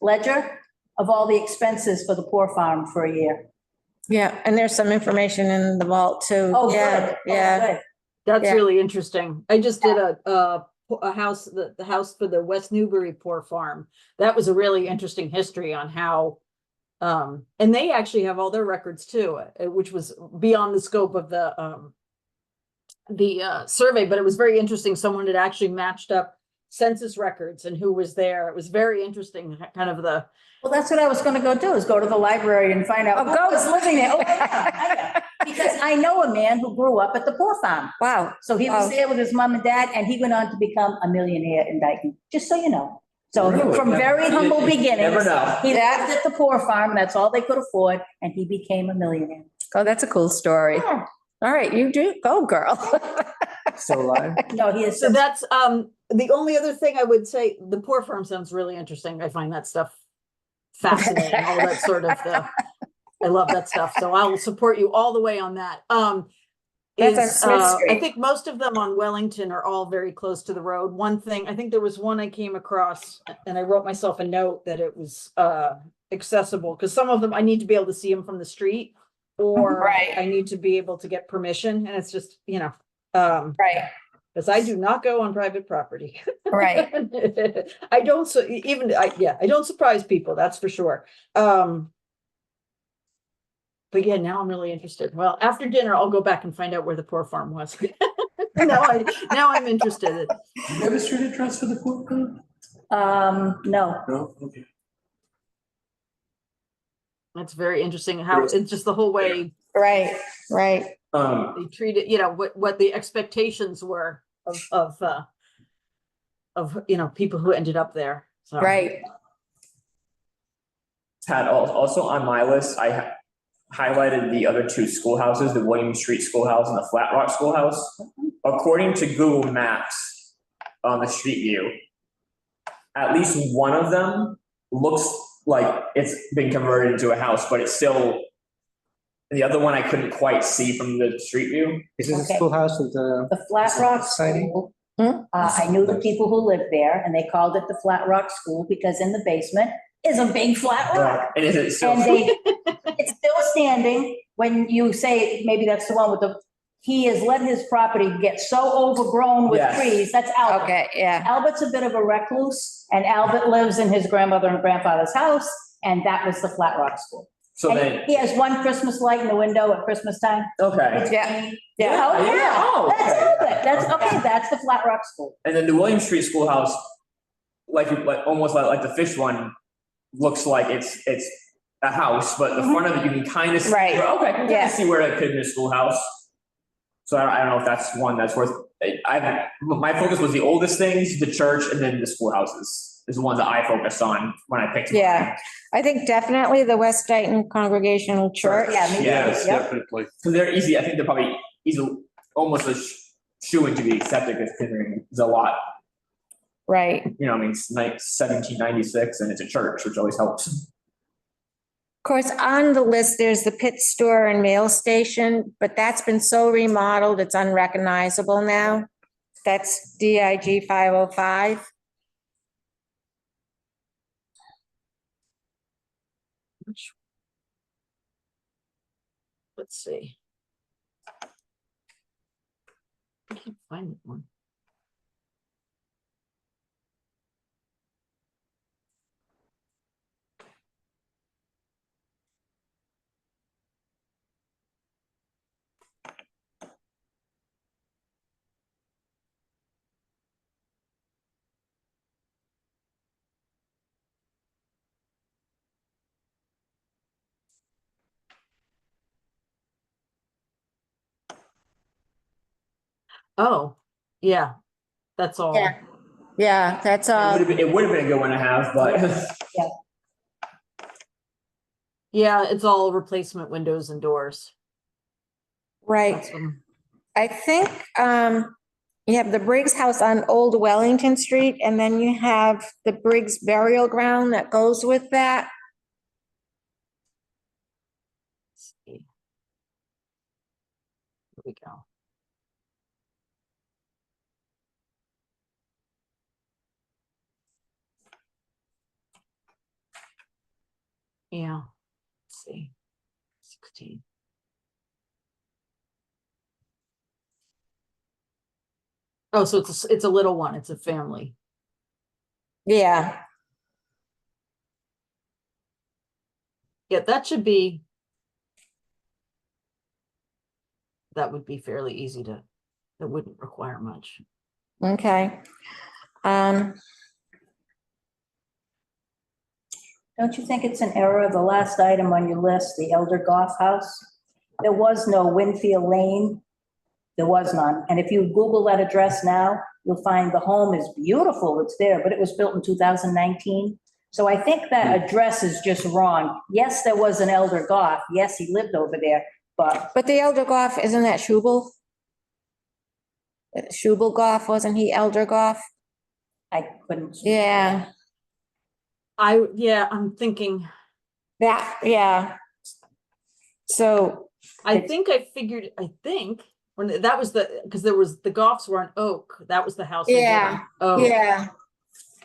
E: ledger of all the expenses for the poor farm for a year.
A: Yeah, and there's some information in the vault too.
E: Oh,
A: Yeah,
E: good. Oh,
A: yeah,
E: good.
D: That's
A: Yeah.
D: really interesting. I just did a house, the house for the West Newbury Poor Farm. That was a really interesting history on how, and they actually have all their records too, which was beyond the scope of the survey, but it was very interesting. Someone had actually matched up census records and who was there. It was very interesting, kind of the.
E: Well, that's what I was gonna go do, is go to the library and find out
A: Oh,
E: who
A: go.
E: was living there. Oh, yeah. Because I know a man who grew up at the poor farm.
A: wow.
E: So he was
A: Oh.
E: there with his mom and dad, and he went on to become a millionaire in Dayton, just so you know. So
F: Really?
E: from very humble beginnings.
C: Never know.
E: He lived at the poor farm, and that's all they could afford, and he became a millionaire.
A: Oh, that's a cool story.
E: Yeah.
A: All right, you do, go girl.
B: Still alive?
E: No, he is.
D: So that's the only other thing I would say. The Poor Farm sounds really interesting. I find that stuff fascinating. All that sort of I love that stuff. So I will support you all the way on that.
A: That's on
D: is,
A: Smith
D: I
A: Street.
D: think most of them on Wellington are all very close to the road. One thing, I think there was one I came across, and I wrote myself a note that it was accessible, because some of them I need to be able to see them from the street, or
A: Right.
D: I need to be able to get permission, and it's just,
A: Right,
D: because I do not go on private property.
A: right.
D: I don't, so even, I don't surprise people, that's for sure. But yeah, now I'm really interested. Well, after dinner, I'll go back and find out where the poor farm was. Now I'm interested.
F: You have a street address for the poor farm?
E: No,
F: No, okay.
D: That's very interesting how it's just the whole way
A: Right, right.
D: they treat it, what the expectations were of people who ended up there. So.
A: Right.
C: Pat, also on my list, I highlighted the other 2 schoolhouses, the William Street Schoolhouse and the Flat Rock Schoolhouse. According to Google Maps on the street view, at least one of them looks like it's been converted into a house, but it's still, the other one I couldn't quite see from the street view.
B: Is this a
E: Okay.
B: schoolhouse with the?
E: the Flat Rock
B: Exciting.
E: School.
A: Hmm?
E: I knew the people who lived there, and they called it the Flat Rock School because in the basement is a big flat rock.
C: And is it still?
E: And it's still standing. When you say, maybe that's the one with he has let his property get so overgrown with
C: Yes.
E: trees. That's Albert.
A: Okay, yeah,
E: Albert's a bit of a recluse, and Albert lives in his grandmother and grandfather's house, and that was the Flat Rock School.
C: So
E: And
C: then,
E: he has one Christmas light in the window at Christmas time.
C: okay.
A: Yeah.
E: Yeah, oh,
C: Yeah,
E: yeah,
C: oh,
E: that's
C: okay,
E: all of
C: yeah,
E: it. That's,
C: okay.
E: okay, that's the Flat Rock School.
C: And then the William Street Schoolhouse, like almost like the fish one, looks like it's a house, but the front of it, you can kind of see.
A: Right.
C: Okay, I can kind
A: Yeah.
C: of see where it could be a schoolhouse. So I don't know if that's one that's worth, my focus was the oldest things, the church, and then the schoolhouses is the ones that I focused on when I picked. mine.
A: Yeah. I think definitely the West Dayton Congregational Church.
E: Yeah, me too.
F: Yes,
E: Yep.
F: definitely.
C: So they're easy, I think they're probably easy, almost a shoe in to be accepted, because there's a lot,
A: Right.
C: you know, I mean, it's like 1796 and it's a church, which always helps.
A: Of course, on the list, there's the pit store and mail station, but that's been so remodeled, it's unrecognizable now. That's DIG 505.
D: Let's see. I can't find that one. Oh, yeah, that's all.
A: Yeah. Yeah, that's
C: It would have been a good one to have, but
D: Yeah, it's all replacement windows and doors.
A: right.
D: That's them.
A: I think you have the Briggs House on Old Wellington Street, and then you have the Briggs Burial Ground that goes with that.
D: Let's see. Here we go. Yeah, let's see. 16. Oh, so it's a little one. It's a family.
A: Yeah,
D: Yeah, that should be. That would be fairly easy to, that wouldn't require much.
A: okay. Um,
E: Don't you think it's an error, the last item on your list, the Elder Goff House? There was no Winfield Lane. There was none. And if you Google that address now, you'll find the home is beautiful. It's there, but it was built in 2019. So I think that address is just wrong. Yes, there was an Elder Goff. Yes, he lived over there, but
A: but the Elder Goff, isn't that Schubel? Schubel Goff, wasn't he Elder Goff?
E: I couldn't.
A: Yeah,
D: I'm thinking,
A: that, yeah. So,
D: I think when that was because there was, the Goffs were on Oak. That was the house. they lived
A: Yeah,
D: on. Oh,
A: yeah,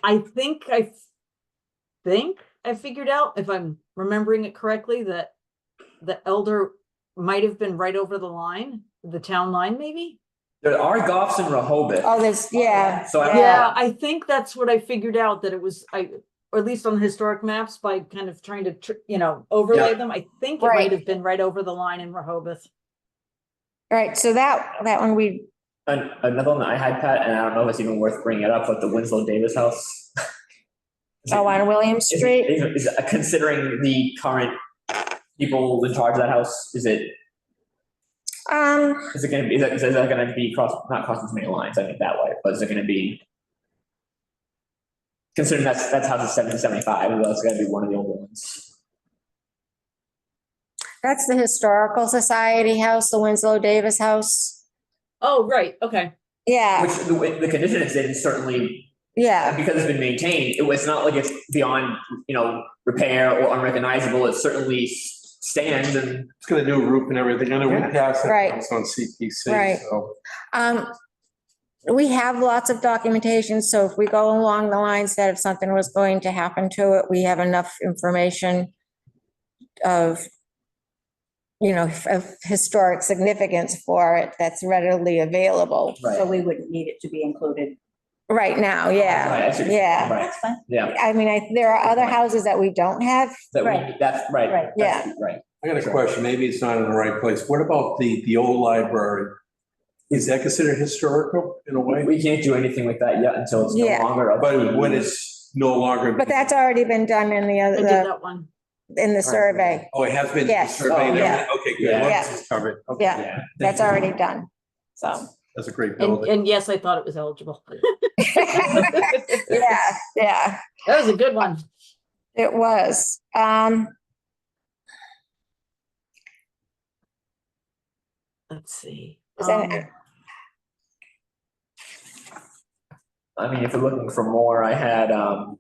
D: I think I figured out, if I'm remembering it correctly, that the Elder might have been right over the line, the town line, maybe?
C: there are Goffs in Rehoboth.
A: oh, there's, yeah.
C: So I don't
D: Yeah, I think that's what I figured out, that it was, or at least on the historic maps, by kind of trying to, overlay
C: Yeah.
D: them. I think it
A: Right.
D: might have been right over the line in Rehoboth.
A: All right, so that one we,
C: Another one that I had, Pat, and I don't know if it's even worth bringing it up, but the Winslow Davis house.
A: oh, on William Street,
C: Is considering the current people in charge of that house, is it gonna be, is that gonna be not crossing too many lines, I think that way, but is it gonna be? Considering that's house is 1775, well, it's gonna be one of the older ones.
A: that's the Historical Society house, the Winslow Davis house.
D: Oh, right, okay.
A: Yeah,
C: Which the condition it's in certainly,
A: yeah,
C: because it's been maintained, it's not like it's beyond, repair or unrecognizable, it certainly stands and.
F: It's got a new roof and everything. I know we passed it.
A: Right.
F: It's on CPC,
A: Right.
F: so.
A: We have lots of documentation, so if we go along the lines that if something was going to happen to it, we have enough information of, of historic significance for it that's readily available.
E: So we wouldn't need it to be included.
A: right now, yeah,
C: Right, I see what you're saying,
A: yeah.
C: Right,
E: That's fine.
C: yeah,
A: I mean, there are other houses that we don't have.
C: that
E: Right.
C: we, that's right.
E: Right.
C: that's Right.
F: I got a question, maybe it's not in the right place. What about the old library? Is that considered historical in a way?
C: We can't do anything with that yet until it's no
A: Yeah.
C: longer.
F: But when it's no longer.
A: But that's already been done in the
D: I did
A: other,
D: that one.
A: in the survey.
F: Oh, it has been
A: Yes.
F: surveyed?
C: Oh,
A: yeah.
F: Okay, good.
C: Yeah.
F: Once it's covered. Okay.
A: Yeah,
C: Yeah.
A: that's already done, so.
F: That's a great
D: And,
F: building.
D: and yes, I thought it was eligible.
A: Yeah, yeah,
D: That was a good one.
A: it was.
D: Let's see.
A: Is that-
C: I mean, if you're looking for more, I had, the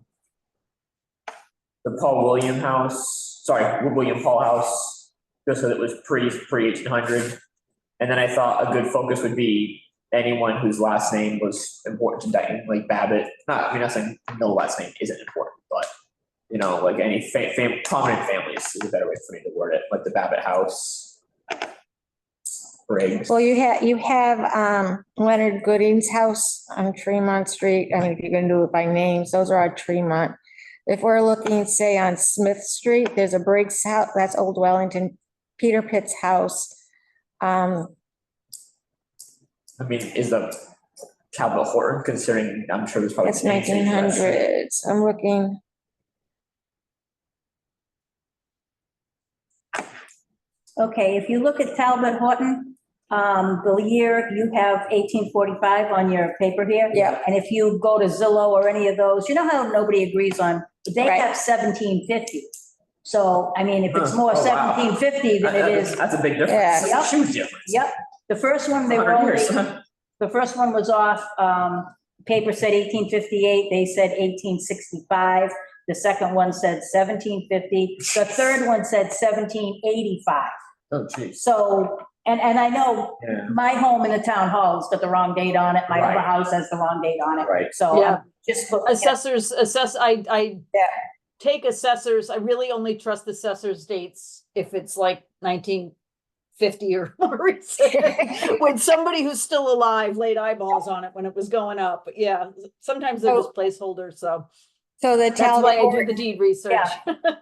C: Paul William House, sorry, William Paul House, just because it was pre-1800. And then I thought a good focus would be anyone whose last name was important to Dayton, like Babbitt. I mean, not saying no last name isn't important, but, you know, like any prominent families is a better way for me to word it, like the Babbitt House. Briggs.
A: Well, you have Leonard Gooding's house on Tremont Street. I mean, if you're gonna do it by names, those are on Tremont. If we're looking, say, on Smith Street, there's a Briggs house, that's Old Wellington, Peter Pitt's house.
C: I mean, is the Talbot Horton considering, I'm sure there's probably.
A: It's 1900s. I'm looking.
E: Okay, if you look at Talbot Horton, the year, you have 1845 on your paper here.
A: Yeah.
E: And if you go to Zillow or any of those, you know how nobody agrees on, they
A: Right.
E: have 1750. So, I mean, if it's
C: Huh.
E: more
C: Oh, wow.
E: 1750 than it is,
C: That's a big difference.
A: Yeah.
C: That's a huge difference.
E: yep. The first one, they were
C: 100
E: only,
C: years.
E: the first one was off, paper said 1858, they said 1865. The second one said 1750. The third one said 1785.
C: Oh, geez.
E: So, and I know
C: Yeah,
E: my home in the town hall has got the wrong date on it. My other
C: Right.
E: house has the wrong date on it.
C: right.
E: So
D: Yeah.
E: I'm just looking at,
D: Assessors, I
A: Yeah.
D: take assessors, I really only trust assessors dates if it's like 1950 or more recent. When somebody who's still alive laid eyeballs on it when it was going up, but yeah, sometimes they're just placeholders, so
A: So the
D: that's why I do
A: Talbot,
D: the deed research.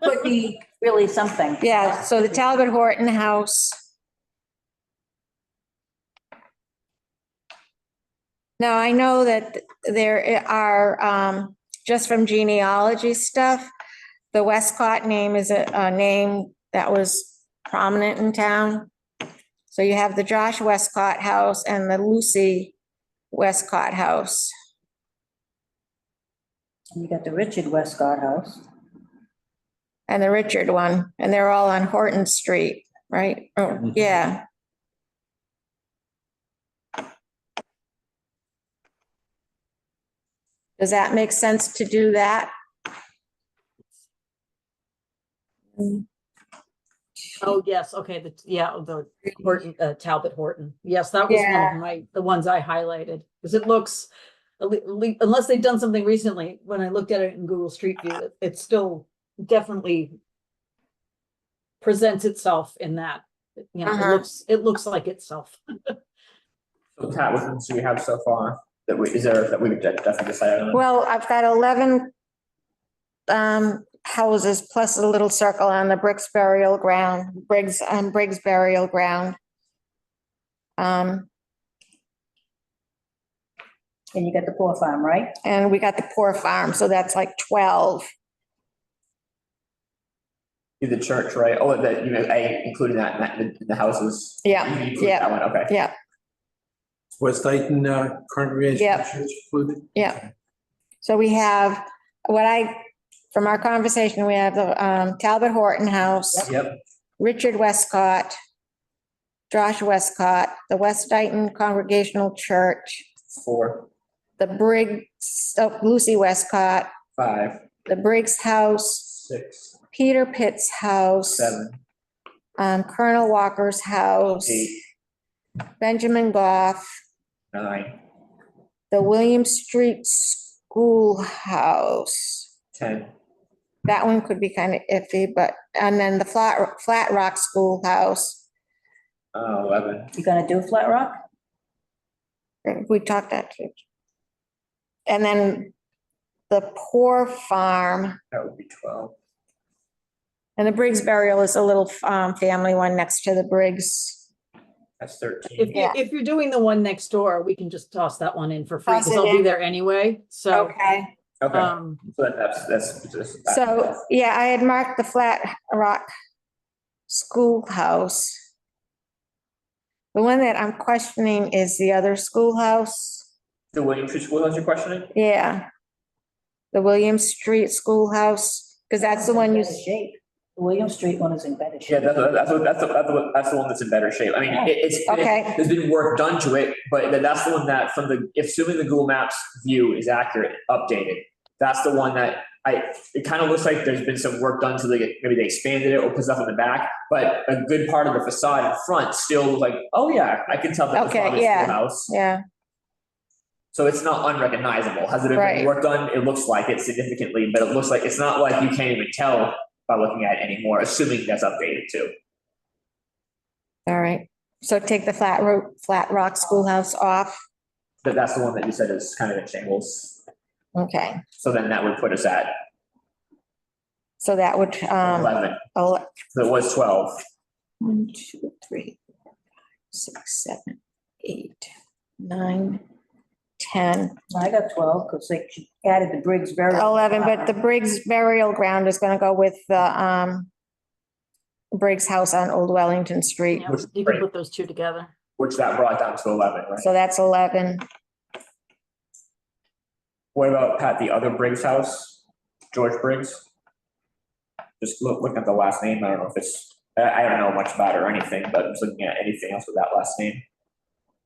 E: could be really something.
A: yeah, so the Talbot Horton house. Now, I know that there are, just from genealogy stuff, the Westcott name is a name that was prominent in town. So you have the Josh Westcott house and the Lucy Westcott house.
E: You got the Richard Westcott house.
A: And the Richard one, and they're all on Horton Street, right? Oh, yeah. Does that make sense to do that?
D: Oh, yes, okay, the Horton, Talbot Horton. Yes, that was one
A: Yeah.
D: of the ones I highlighted, because it looks, unless they've done something recently, when I looked at it in Google Street View, it still definitely presents itself in that, you know,
A: Uh-huh.
D: it looks like itself.
C: So Pat, what ones do we have so far that we definitely decided on?
A: Well, I've got 11 houses plus a little circle on the Briggs burial ground, Briggs burial ground.
E: And you got the Poor Farm, right?
A: And we got the Poor Farm, so that's like 12.
C: The church, right? Oh, that, you know, I included that in the houses.
A: Yeah,
C: You included
A: yeah.
C: That one, okay.
A: Yeah,
F: West Dayton Congregation
A: Yep.
F: Church included?
A: yeah. So we have from our conversation, we have the Talbot Horton House,
C: Yep.
A: Richard Westcott, Josh Westcott, the West Dayton Congregational Church,
C: 4,
A: the Briggs, Lucy Westcott,
C: 5,
A: the Briggs House,
C: 6,
A: Peter Pitt's house,
C: 7,
A: Colonel Walker's house,
C: 8,
A: Benjamin Goff,
C: 9,
A: the William Street Schoolhouse.
C: 10,
A: That one could be kind of iffy, but, and then the Flat Rock Schoolhouse.
C: 11.
E: You gonna do Flat Rock?
A: We talked that too. And then the Poor Farm
C: That would be 12.
A: and the Briggs Burial is a little family one next to the Briggs.
C: That's 13.
D: If you,
A: Yeah.
D: if you're doing the one next door, we can just toss that one in for free,
A: Toss
D: because
A: it
D: I'll be
A: in.
D: there anyway, so.
A: Okay.
C: Okay,
D: Um,
C: so that's just.
A: So, yeah, I had marked the Flat Rock Schoolhouse. The one that I'm questioning is the other schoolhouse.
C: The William Street Schoolhouse you're questioning?
A: Yeah. The William Street Schoolhouse, because that's the one you,
E: Better shape. The William Street one is in better
C: Yeah,
E: shape.
C: that's the one that's in better shape. I mean,
A: Okay.
C: there's been work done to it, but that's the one that from the, assuming the Google Maps view is accurate, updated. That's the one that it kind of looks like there's been some work done to maybe they expanded it or put stuff in the back, but a good part of the facade in front still like, oh yeah, I can tell that was
A: Okay,
C: probably a
A: yeah.
C: schoolhouse.
A: yeah,
C: So it's not unrecognizable. Has it been
A: Right.
C: work done? It looks like it significantly, but it looks like it's not like you can't even tell by looking at it anymore, assuming that's updated too.
A: all right. So take the Flat Rock Schoolhouse off.
C: But that's the one that you said is kind of in shambles.
A: Okay,
C: So then that would put us at
A: so that would,
C: 11.
A: ele-
C: So it was 12.
A: 1, 2, 3, 4, 5, 6, 7, 8, 9, 10,
E: I got 12, because they added the Briggs Burial.
A: 11, but the Briggs Burial Ground is gonna go with the, Briggs House on Old Wellington Street.
D: yeah,
C: Which-
D: you can
C: great.
D: put those two together.
C: Which that brought down to 11, right?
A: So that's 11.
C: What about Pat, the other Briggs house, George Briggs? Just looking at the last name, I don't know if it's, I don't know much about it or anything, but I'm just looking at anything else with that last name.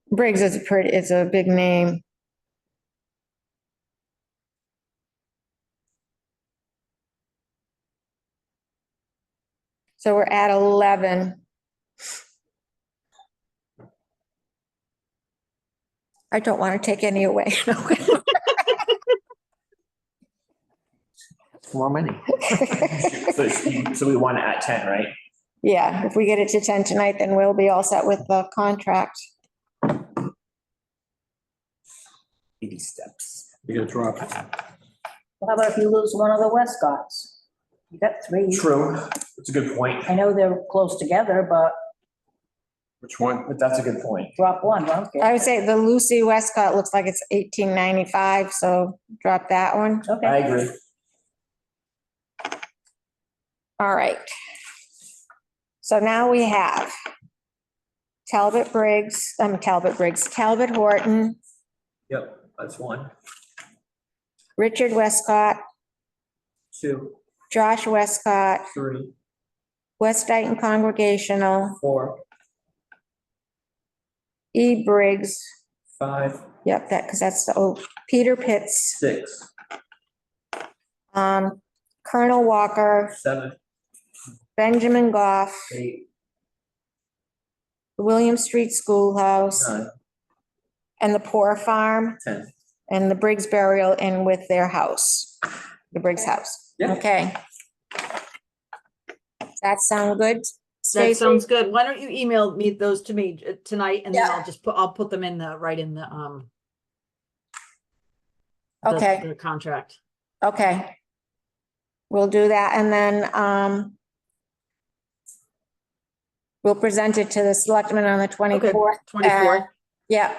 A: Briggs is it's a big name. So we're at 11. I don't want to take any away.
B: More money.
C: So we want it at 10, right?
A: Yeah, if we get it to 10 tonight, then we'll be all set with the contract.
C: 80 steps.
F: You gotta drop it.
E: How about if you lose one of the Westcotts? You got 3.
C: True, that's a good point,
E: I know they're close together, but
F: Which one?
C: but that's a good point.
E: drop one, I don't care.
A: I would say the Lucy Westcott looks like it's 1895, so drop that one.
C: I
E: Okay,
C: agree.
A: All right. So now we have Talbot Horton,
C: Yep, that's 1,
A: Richard Westcott,
C: 2,
A: Josh Westcott,
C: 3,
A: West Dayton Congregational,
C: 4,
A: E. Briggs,
C: 5,
A: yep, because that's the old, Peter Pitts,
C: 6,
A: Colonel Walker,
C: 7,
A: Benjamin Goff,
C: 8,
A: the William Street Schoolhouse,
C: 9,
A: and the Poor Farm,
C: 10.
A: and the Briggs Burial in with their house, the Briggs house.
C: Yeah.
A: Okay. That sound good?
D: That
A: Stacy?
D: sounds good. Why don't you email me those to me tonight, and then
A: Yeah.
D: I'll put them in right in the
A: Okay.
D: the contract.
A: Okay. We'll do that, and then, we'll present it to the selectmen on the 24th.
D: 24th.
A: Yeah,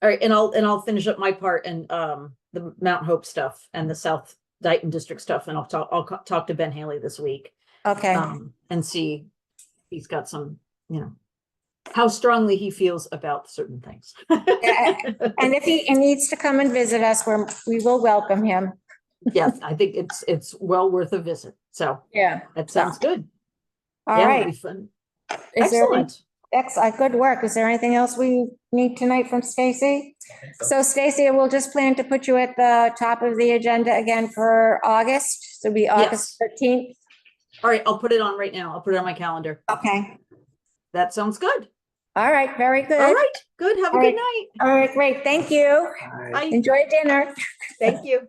D: All right, and I'll finish up my part and the Mount Hope stuff and the South Dayton District stuff, and I'll talk to Ben Haley this week.
A: okay,
D: And see, he's got some, how strongly he feels about certain things.
A: Yeah, and if he needs to come and visit us, we will welcome him.
D: Yes, I think it's well worth a visit. So
A: Yeah.
D: that sounds good.
A: All
D: Yeah, it'll be
A: right.
D: fun.
A: Is there,
D: Excellent.
A: good work. Is there anything else we need tonight from Stacy? So Stacy, we'll just plan to put you at the top of the agenda again for August. So it'll be August 13th.
D: All right, I'll put it on right now. I'll put it on my calendar.
A: Okay.
D: That sounds good.
A: All right, very good.
D: All right, good. Have a
A: All
D: good
A: right.
D: night.
A: All right, great. Thank you.
D: Bye.
A: Enjoy dinner.
D: Thank you.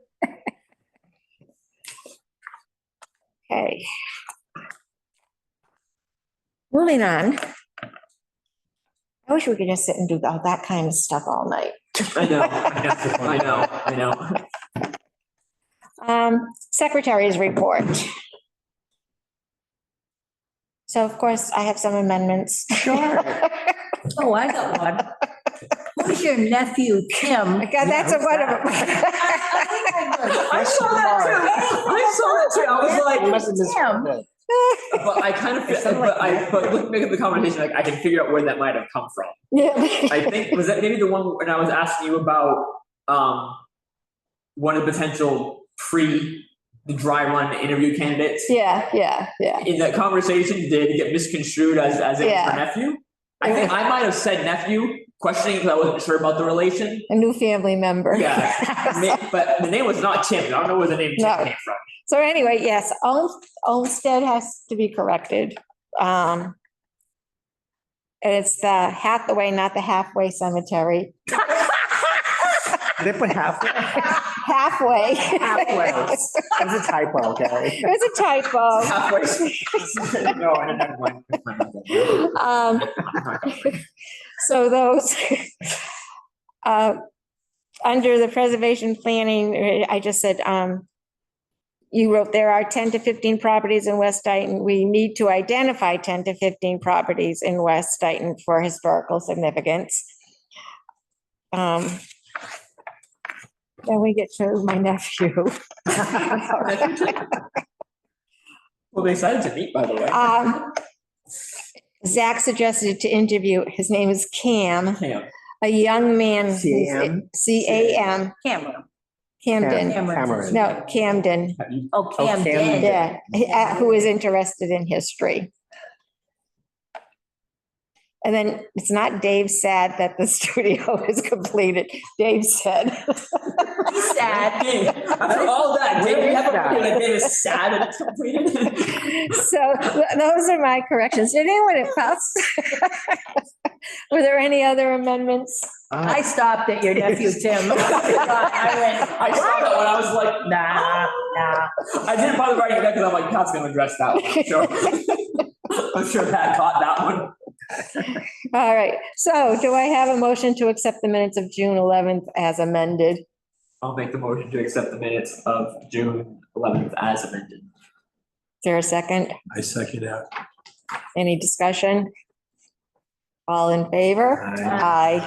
A: Okay. Moving on. I wish we could just sit and do all that kind of stuff all night.
C: I know, I know.
A: Secretary's report. So of course, I have some amendments.
E: Sure. Oh, I got one. Who's your nephew, Tim?
A: That's a one of them.
C: I saw that too. I was like,
B: You must have
E: Tim.
B: misread it.
C: but I kind of, but looking at the conversation, like I can figure out where that might have come from.
A: Yeah.
C: I think, was that maybe the one when I was asking you about, one of the potential the dry run interview candidates?
A: Yeah.
C: In that conversation, did it get misconstrued as it was
A: Yeah.
C: for nephew? I think I might have said nephew, questioning because I wasn't sure about the relation.
A: A new family member.
C: Yeah, but the name was not Tim. I don't know where the name Tim
A: No.
C: came from.
A: So anyway, yes, Olmsted has to be corrected. And it's the Hathaway, not the halfway cemetery.
B: They put halfway.
A: Halfway.
B: Halfway. That's a typo, okay?
A: It was a typo.
C: Halfway. No, I didn't have one.
A: So those, under the preservation planning, I just said, you wrote, there are 10 to 15 properties in West Dayton. We need to identify 10 to 15 properties in West Dayton for historical significance. Then we get to my nephew.
C: Well, they decided to meet, by the way.
A: Zach suggested to interview, his name is Cam,
C: Cam.
A: a young man.
B: C-A-M?
A: C-A-M,
E: Cameron.
A: Camden.
B: Cameron.
A: No, Camden,
C: Have you-
E: Oh, Camden.
A: yeah, who is interested in history. And then it's not Dave sad that the studio is completed. Dave said.
E: He's sad.
C: Dave, after all that, Dave, you have a feeling Dave is sad that it's completed.
A: So those are my corrections. Did anyone else? Were there any other amendments?
E: I stopped at your nephew, Tim.
C: I saw that when I was like,
E: Nah.
C: I didn't bother writing it down because I'm like, Pat's gonna address that one. I'm sure Pat caught that one.
A: All right. So do I have a motion to accept the minutes of June 11th as amended?
C: I'll make the motion to accept the minutes of June 11th as amended.
A: Is there a second?
F: I second that.
A: Any discussion? All in favor? Aye.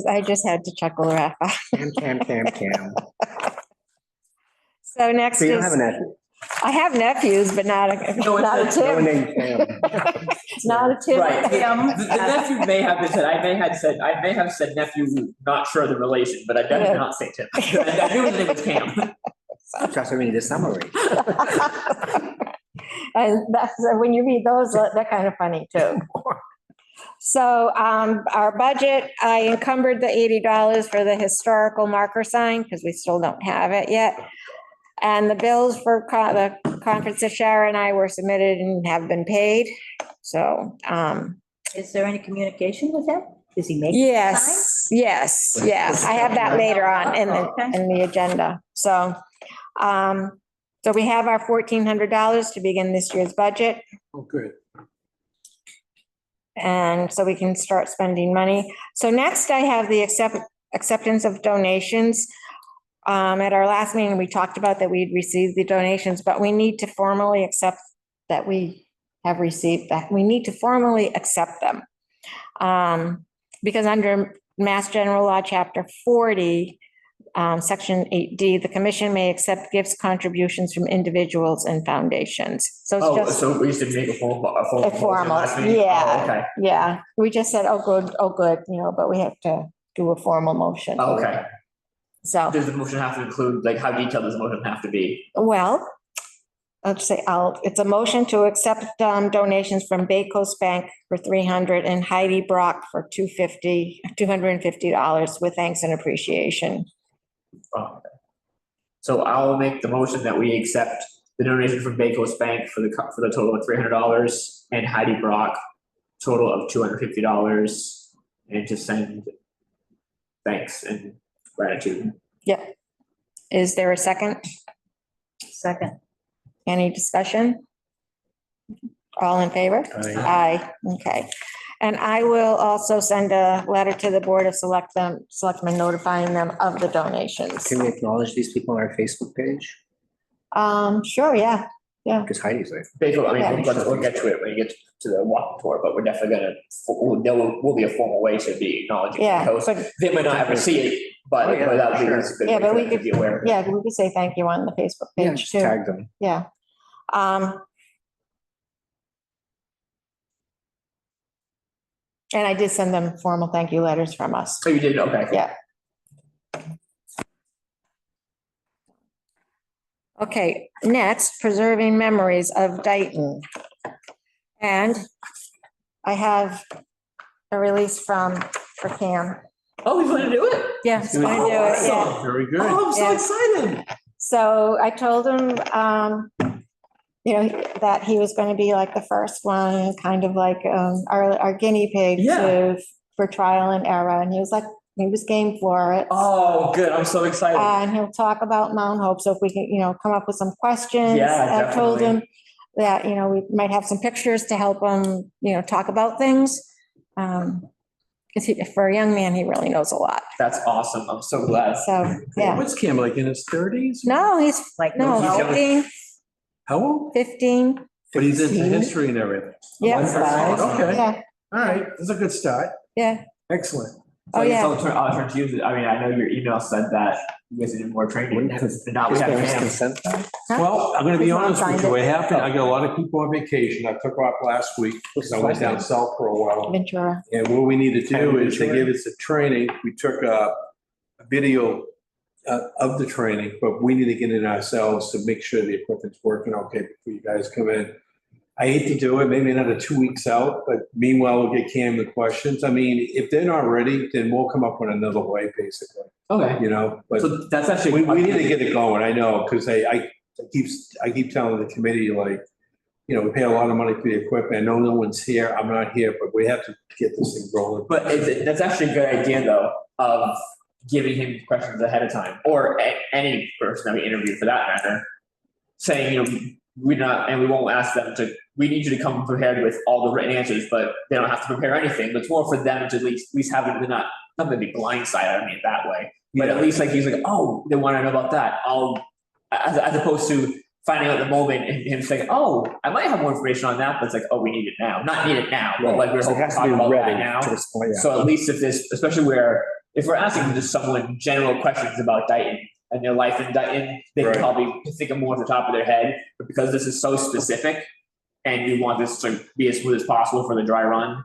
A: I just had to chuckle, Rafa.
B: Cam.
A: So next
B: So you don't
A: is,
B: have an nephew?
A: I have nephews, but not a
C: No, it's
B: No one
A: Tim,
B: named Cam.
A: not a Tim.
C: Right.
E: Tim.
C: The nephew may have been said, I may have said nephew, not sure of the relation, but I definitely did not say Tim. I knew his name was Cam.
B: Trust me, the summary.
A: And that's, when you read those, they're kind of funny too. So, our budget, I encumbered the $80 for the historical marker sign, because we still don't have it yet. And the bills for the conference of Shara and I were submitted and have been paid. So,
E: Is there any communication with him? Does he make?
A: yes, I have that later on in the agenda. So, so we have our $1,400 to begin this year's budget.
F: Oh, good.
A: And so we can start spending money. So next I have the acceptance of donations. At our last meeting, we talked about that we'd received the donations, but we need to formally accept that we have received that. We need to formally accept them. Because under Mass General Law, Chapter 40, Section 8D, the commission may accept gifts, contributions from individuals and foundations. So it's
C: Oh,
A: just.
C: so we used to make a formal.
A: A formal,
C: last meeting?
A: yeah.
C: Oh, okay.
A: Yeah, we just said, oh, good, but we have to do a formal motion.
C: Oh, okay.
A: So,
C: Does the motion have to include, like, how detailed does the motion have to be?
A: well, let's say, it's a motion to accept donations from Bay Coast Bank for 300 and Heidi Brock for $250 with thanks and appreciation.
C: Oh, okay. So I'll make the motion that we accept the donation from Bay Coast Bank for the total of $300 and Heidi Brock total of $250 and to send thanks and gratitude.
A: Yep. Is there a second?
E: Second.
A: Any discussion? All in favor?
F: Aye.
A: Aye, okay. And I will also send a letter to the Board of Selectmen notifying them of the donations.
B: Can we acknowledge these people on our Facebook page?
A: Sure, yeah.
B: Because Heidi's like,
C: Basically, I mean,
A: Yeah.
C: we'll get to it when you get to the walking tour, but we're definitely there will be a formal way to be acknowledging the
A: Yeah,
C: host.
A: but,
C: They might not ever see it, but
B: Oh, yeah,
C: that
B: sure.
C: is a good
A: Yeah,
C: way
A: but
C: for
A: we
C: them to
A: could-
C: be aware.
A: yeah, we could say thank you on the Facebook
B: yeah,
A: page
B: just
A: too.
B: tag them.
A: Yeah. And I did send them formal thank you letters from us.
C: So you did, okay.
A: Yeah. Okay, next, preserving memories of Dayton. And I have a release for Cam.
C: Oh, he's gonna do it?
A: Yeah, he's gonna do it, yeah.
C: Awesome.
F: Very good.
C: Oh, I'm so
A: Yeah.
C: excited.
A: So I told him, that he was going to be like the first one, kind of like our guinea pig
C: Yeah.
A: for trial and error. And he was game for it.
C: Oh, good. I'm so excited.
A: And he'll talk about Mount Hope. So if we can, come up with some questions.
C: Yeah,
A: I told
C: definitely.
A: him that, we might have some pictures to help him, talk about things. Because for a young man, he really knows a lot.
C: That's awesome. I'm so glad.
A: So, yeah.
F: What's Cam, like in his 30s?
A: No, he's
B: Like,
A: no,
F: he's young.
A: 15,
F: How old?
A: 15.
F: But he's into
B: 15?
F: history and everything.
A: Yeah.
F: Okay,
A: Yeah,
F: all right, that's a good start.
A: yeah.
F: Excellent.
A: Oh,
C: So I guess
A: yeah.
C: I'll turn to you. I mean, I know your email said that you guys needed more training.
B: Wouldn't have
C: And now we
B: his
C: have
B: parents'
C: Cam.
B: consent.
A: Huh?
F: Well, I'm gonna be
A: His mom
F: honest with
A: signed
F: you,
A: it.
F: what happened, I got a lot of people on vacation, I took off last week, because I went down south for a while.
A: Ventura.
F: And what we need to do is they
B: Ventura.
F: give us a training, we took a video of the training, but we need to get it ourselves to make sure the equipment's working okay before you guys come in. I hate to do it, maybe another 2 weeks out, but meanwhile, we'll get Cam the questions. I mean, if they're not ready, then we'll come up with another way, basically,
C: Okay.
F: but
C: So that's actually.
F: we need to get it going, I know, because I keep telling the committee, like, we pay a lot of money for the equipment, I know no one's here, I'm not here, but we have to get this thing rolling.
C: But that's actually a good idea though, of giving him questions ahead of time, or any person that we interview for that matter. Saying, we're not, and we won't ask them we need you to come prepared with all the written answers, but they don't have to prepare anything, but it's more for them to at least have it, not to be blindsided, I mean, that way. But at least like, he's like, oh, they want to know about that, as opposed to finding out the moment and him saying, oh, I might have more information on that, but it's like, oh, we need it now, not need it now, but like we're
B: So it
C: hoping to
B: has to
C: talk
B: be
C: about
B: ready
C: that now.
B: to respond, yeah.
C: So at least if this, especially if we're asking just someone general questions about Dayton and their life in Dayton, they can
F: Right.
C: probably think of more off the top of their head. But because this is so specific and you want this to be as smooth as possible for the dry run,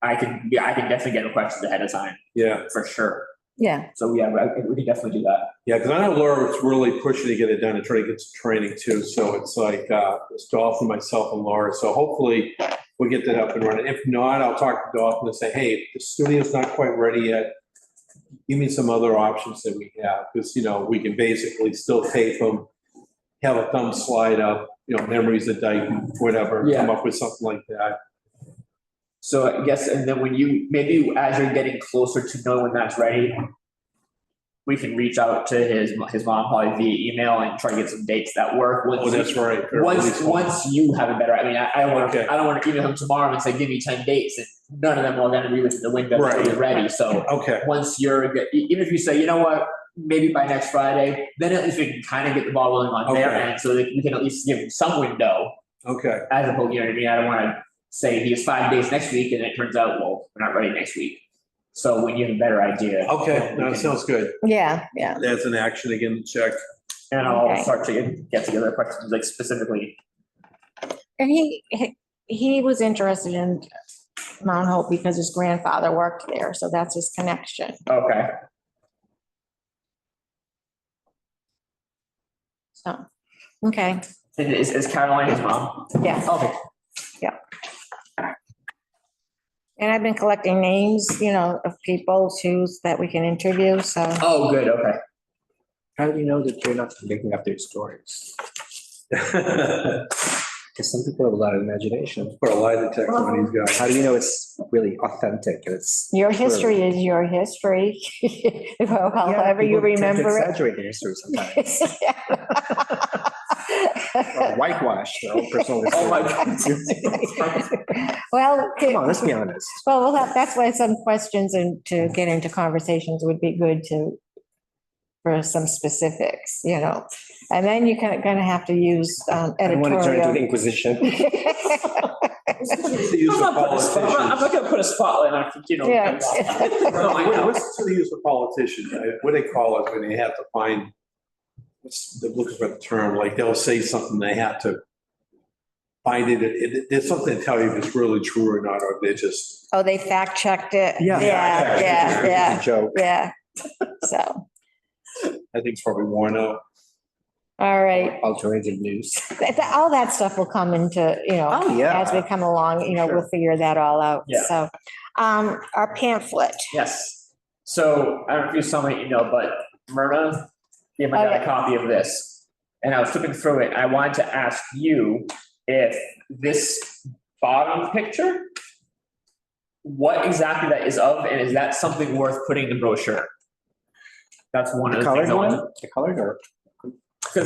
C: I can definitely get the questions ahead of time
F: Yeah,
C: for sure.
A: Yeah,
C: So yeah, we can definitely do that.
F: yeah, because I know Laura's really pushing to get it done and try to get some training too, so it's like, it's Dolphin, myself and Laura, so hopefully we'll get that up and running. If not, I'll talk to Dolphin and say, hey, if the studio's not quite ready yet, give me some other options that we have, because, we can basically still tape them, have a thumb slide up, memories of Dayton, whatever, come up with something like that.
C: So I guess, and then maybe as you're getting closer to knowing when that's ready, we can reach out to his mom probably via email and try to get some dates that work.
F: Oh, that's right.
C: Once you have a better, I mean, I don't
F: Okay.
C: want to email him tomorrow and say, give me 10 dates, and none of them are going to be within the window that
F: Right.
C: you're ready. So
F: Okay,
C: once even if you say, you know what, maybe by next Friday, then at least we can kind of get the ball rolling on their
F: Okay.
C: end, so that we can at least give them some window,
F: okay,
C: as opposed, you know what I mean? I don't want to say he has 5 days next week, and it turns out, well, we're not ready next week. So when you have a better idea.
F: okay,
C: then we
F: that
C: can-
F: sounds good.
A: yeah.
F: That's an action again to check.
C: And I'll
A: Okay.
C: start to get together questions like specifically.
A: And he was interested in Mount Hope because his grandfather worked there, so that's his connection.
C: Okay.
A: So, okay,
C: And is Caroline his mom?
A: yeah.
C: Okay.
A: And I've been collecting names, of people that we can interview, so.
C: Oh, good. Okay.
B: How do you know that they're not making up their stories? Because some people have a lot of imagination.
F: Put a lie detector on these guys.
B: How do you know it's really authentic and it's?
A: Your history is your history. Well,
B: Yeah,
A: however you
B: people tend to
A: remember it.
B: Exaggerate their history sometimes. Whitewash, though, personally.
C: Oh my God.
A: Well,
B: Come on, let's be honest.
A: well, that's why some questions and to get into conversations would be good for some specifics, you know. And then you're gonna have to use
B: I don't want to turn into the
A: editorial.
B: Inquisition.
F: To use
C: I'm
F: for
C: not gonna put a spotlight on, you know.
A: Yeah.
F: What's to use for politicians? What do they call it when they have to find, they're looking for the term, like they'll say something, they have to find there's something to tell you if it's really true or not, or they're just.
A: Oh, they fact checked it?
B: Yeah.
A: Yeah.
B: It's a joke.
A: Yeah. So,
F: I think it's probably worn out.
A: all right.
B: Alternative news.
A: All that stuff will come into, you know.
B: Oh, yeah.
A: As we come along, you know,
B: Sure.
A: we'll figure that all out.
C: Yeah.
A: So, our pamphlet.
C: Yes. So I don't know if you saw my email, but Myrna gave my
A: Oh,
C: dad
A: yeah.
C: a copy of this. And I was flipping through it. I wanted to ask you if this bottom picture, what exactly that is of, and is that something worth putting in the brochure? That's one of
B: The
C: the things
B: colored
C: I
B: one?
C: want.
B: The colored or?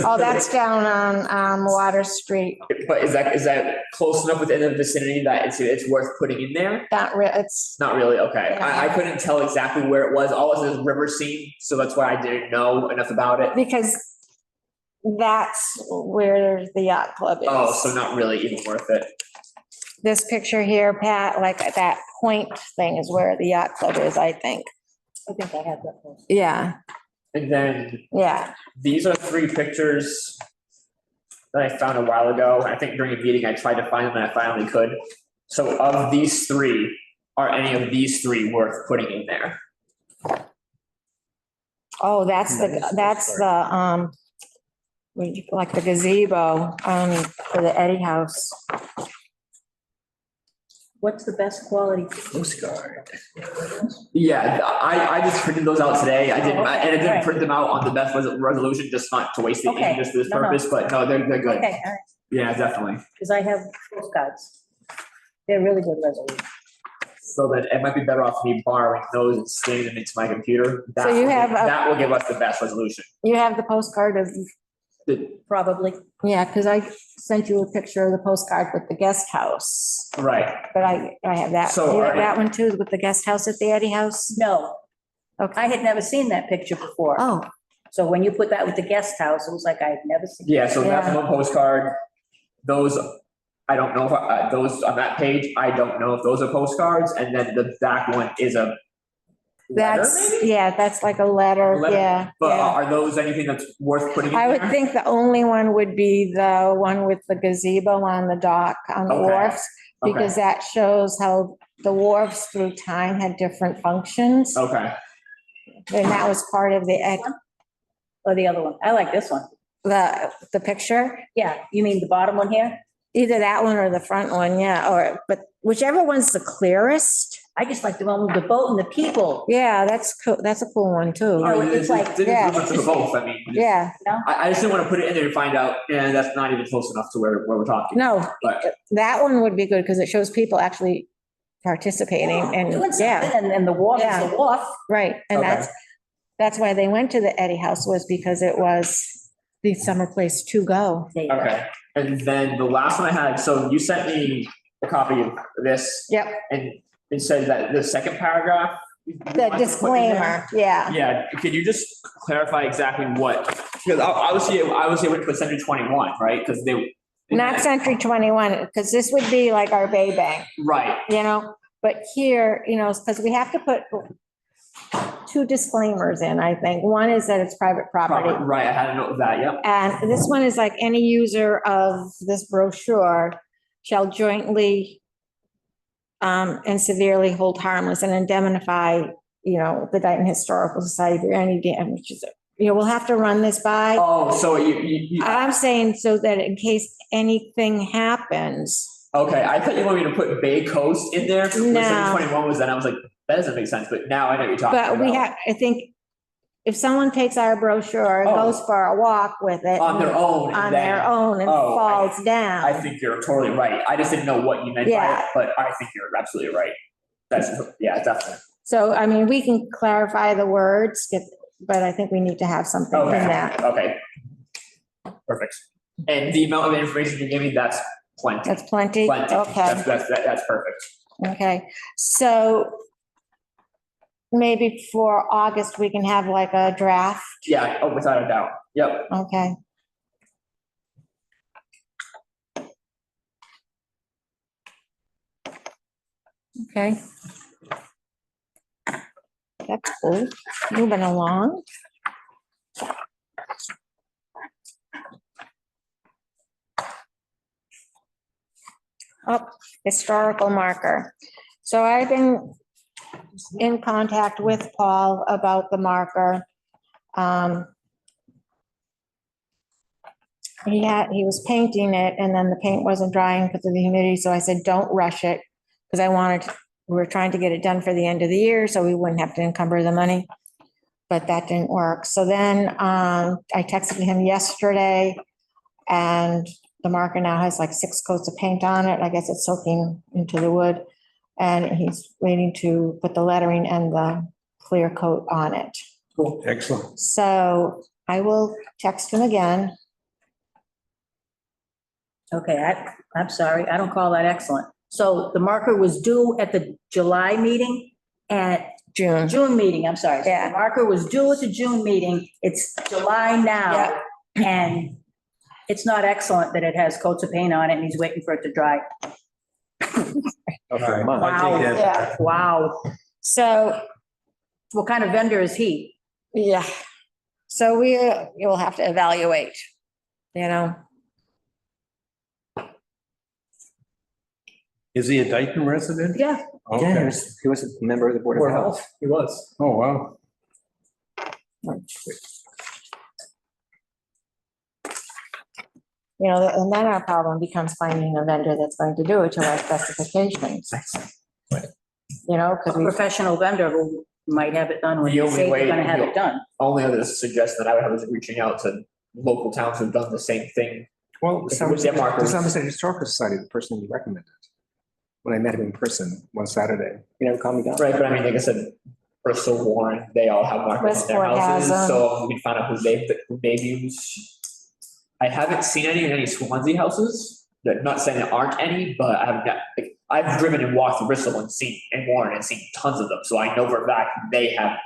A: Oh, that's down on, Water Street.
C: But is that close enough within the vicinity that it's worth putting in there?
A: Not real, it's,
C: Not really, okay. I
A: Yeah.
C: couldn't tell exactly where it was. All it says river scene, so that's why I didn't know enough about it.
A: because that's where the yacht club is.
C: Oh, so not really even worth it.
A: This picture here, Pat, like that point thing is where the yacht club is, I think.
E: I think I had that one.
A: Yeah,
C: And then
A: yeah.
C: these are 3 pictures that I found a while ago. I think during a meeting I tried to find them and I finally could. So of these 3, are any of these 3 worth putting in there?
A: Oh, that's like the gazebo, for the Eddie House.
E: What's the best quality?
B: Postcard.
C: Yeah, I just printed those out today. I didn't,
E: Oh, okay,
C: and I didn't
E: alright.
C: print them out on the best resolution, just not to waste the ink,
E: Okay,
C: just for this
E: no, no.
C: purpose, but no, they're good.
E: Okay, all right,
C: Yeah, definitely.
E: because I have postcards. They're really good resolution.
C: So that it might be better off me borrowing those and scanning them into my computer.
A: So you have a-
C: That will give us the best resolution.
A: You have the postcard of,
E: Probably.
A: yeah, because I sent you a picture of the postcard with the guest house.
C: Right.
A: But I have that.
C: So
A: You
C: are
A: have
C: you-
A: that one too, with the guest house at the Eddie House?
E: No,
A: Okay.
E: I had never seen that picture before.
A: Oh,
E: So when you put that with the guest house, it was like I had never seen.
C: Yeah, so that's
A: Yeah.
C: one postcard. Those, I don't know if, those on that page, I don't know if those are postcards, and then the back one is a letter,
A: that's,
C: maybe?
A: yeah, that's like a letter,
C: Letter.
A: yeah.
C: But
A: yeah.
C: are those anything that's worth putting in
A: I would
C: there?
A: think the only one would be the one with the gazebo on the dock, on the
C: Okay.
A: wharfs,
C: Okay.
A: because that shows how the wharfs through time had different functions.
C: Okay,
A: And that was part of
E: Or the other one. I like this one.
A: the picture,
E: Yeah, you mean the bottom one here?
A: either that one or the front one, yeah, or, but whichever one's the clearest.
E: I just like the one with the boat and the people.
A: Yeah, that's cool, that's a cool one too.
E: know,
C: Or
E: it's like-
A: yeah.
C: for both, I mean.
A: Yeah,
C: I just didn't want to put it in there and find out, and that's not even close enough to where we're talking.
A: no,
C: But,
A: that one would be good because it shows people actually participating and,
E: Doing
A: yeah,
E: something, and the wharf is
A: Yeah.
E: the wharf.
A: right. And
C: Okay.
A: that's why they went to the Eddie House, was because it was the summer place to go.
E: There you go.
C: okay, and then the last one I had, so you sent me a copy of this.
A: Yep.
C: And it says that the second paragraph. you
A: The
C: want to put in there?
A: disclaimer, yeah.
C: Yeah, can you just clarify exactly what, because obviously I went to Century 21, right? Because they.
A: Not Century 21, because this would be like our Bay Bank,
C: Right,
A: you know? But here, you know, because we have to put 2 disclaimers in, I think. One is that it's private property.
C: right, I had a note of that, yep.
A: And this one is like any user of this brochure shall jointly and severely hold harmless and indemnify, you know, the Dayton Historical Society for any damages. You know, we'll have to run this by.
C: Oh, so you,
A: I'm saying so that in case anything happens,
C: okay, I thought you wanted me to put Bay Coast in there. When
A: No.
C: Century 21 was then, I was like, that doesn't make sense, but now I know what you're talking about.
A: but we have, I think, if someone takes our brochure and
C: Oh.
A: goes for a walk with it.
C: On their own. and
A: On
C: then-
A: their own and
C: Oh,
A: falls
C: I
A: down.
C: think you're totally right. I just didn't know what you meant by
A: Yeah.
C: it, but I think you're absolutely right. That's, yeah, definitely.
A: So, I mean, we can clarify the words, but I think we need to have something in
C: Okay,
A: that.
C: okay. Perfect. And the amount of information you give me, that's plenty.
A: That's plenty?
C: Plenty.
A: Okay,
C: That's perfect.
A: okay. So maybe for August, we can have like a draft,
C: Yeah, oh, without a doubt. Yep.
A: okay? Okay. That's cool. Moving along. Oh, historical marker. So I've been in contact with Paul about the marker. He was painting it and then the paint wasn't drying because of the humidity, so I said, don't rush it. Because we were trying to get it done for the end of the year, so we wouldn't have to encumber the money. But that didn't work. So then I texted him yesterday and the marker now has like 6 coats of paint on it. I guess it's soaking into the wood. And he's waiting to put the lettering and the clear coat on it.
F: Cool. Excellent.
A: So I will text him again.
E: Okay, I'm sorry, I don't call that excellent. So the marker was due at the July meeting and
A: June.
E: June meeting, I'm sorry. So
A: Yeah.
E: the marker was due at the June meeting. It's July now. And it's not excellent that it has coats of paint on it and he's waiting for it to dry.
B: Okay, mine.
F: I take that.
E: Wow.
A: So,
E: What kind of vendor is he?
A: yeah. So you'll have to evaluate, you know.
F: Is he a Dayton resident?
E: Yeah.
B: Yeah,
F: Okay.
B: he was a member of the Board of Health.
C: He was.
F: Oh, wow.
A: You know, and then our problem becomes finding a vendor that's going to do it to our specifications. You know,
E: A
A: because we,
E: professional vendor who might have it done when
C: The
E: they
C: only
E: say
C: way
E: they're gonna have
C: you'll-
E: it done.
C: Only other suggestion that I would have is reaching out to local towns who've done the same thing.
B: Well,
C: With their markers.
B: the Somerset Historical Society, the person you recommended, when I met him in person one Saturday, you never called me down.
C: Right, but I mean, like I said, Bristol, Warren, they all have markers in their
A: Westport has
C: houses,
A: them.
C: so we can find out who they've used. I haven't seen any in any Swansea houses, not saying there aren't any, but I haven't got, like, I've driven and walked through Bristol and Warren and seen tons of them, so I know for a fact they have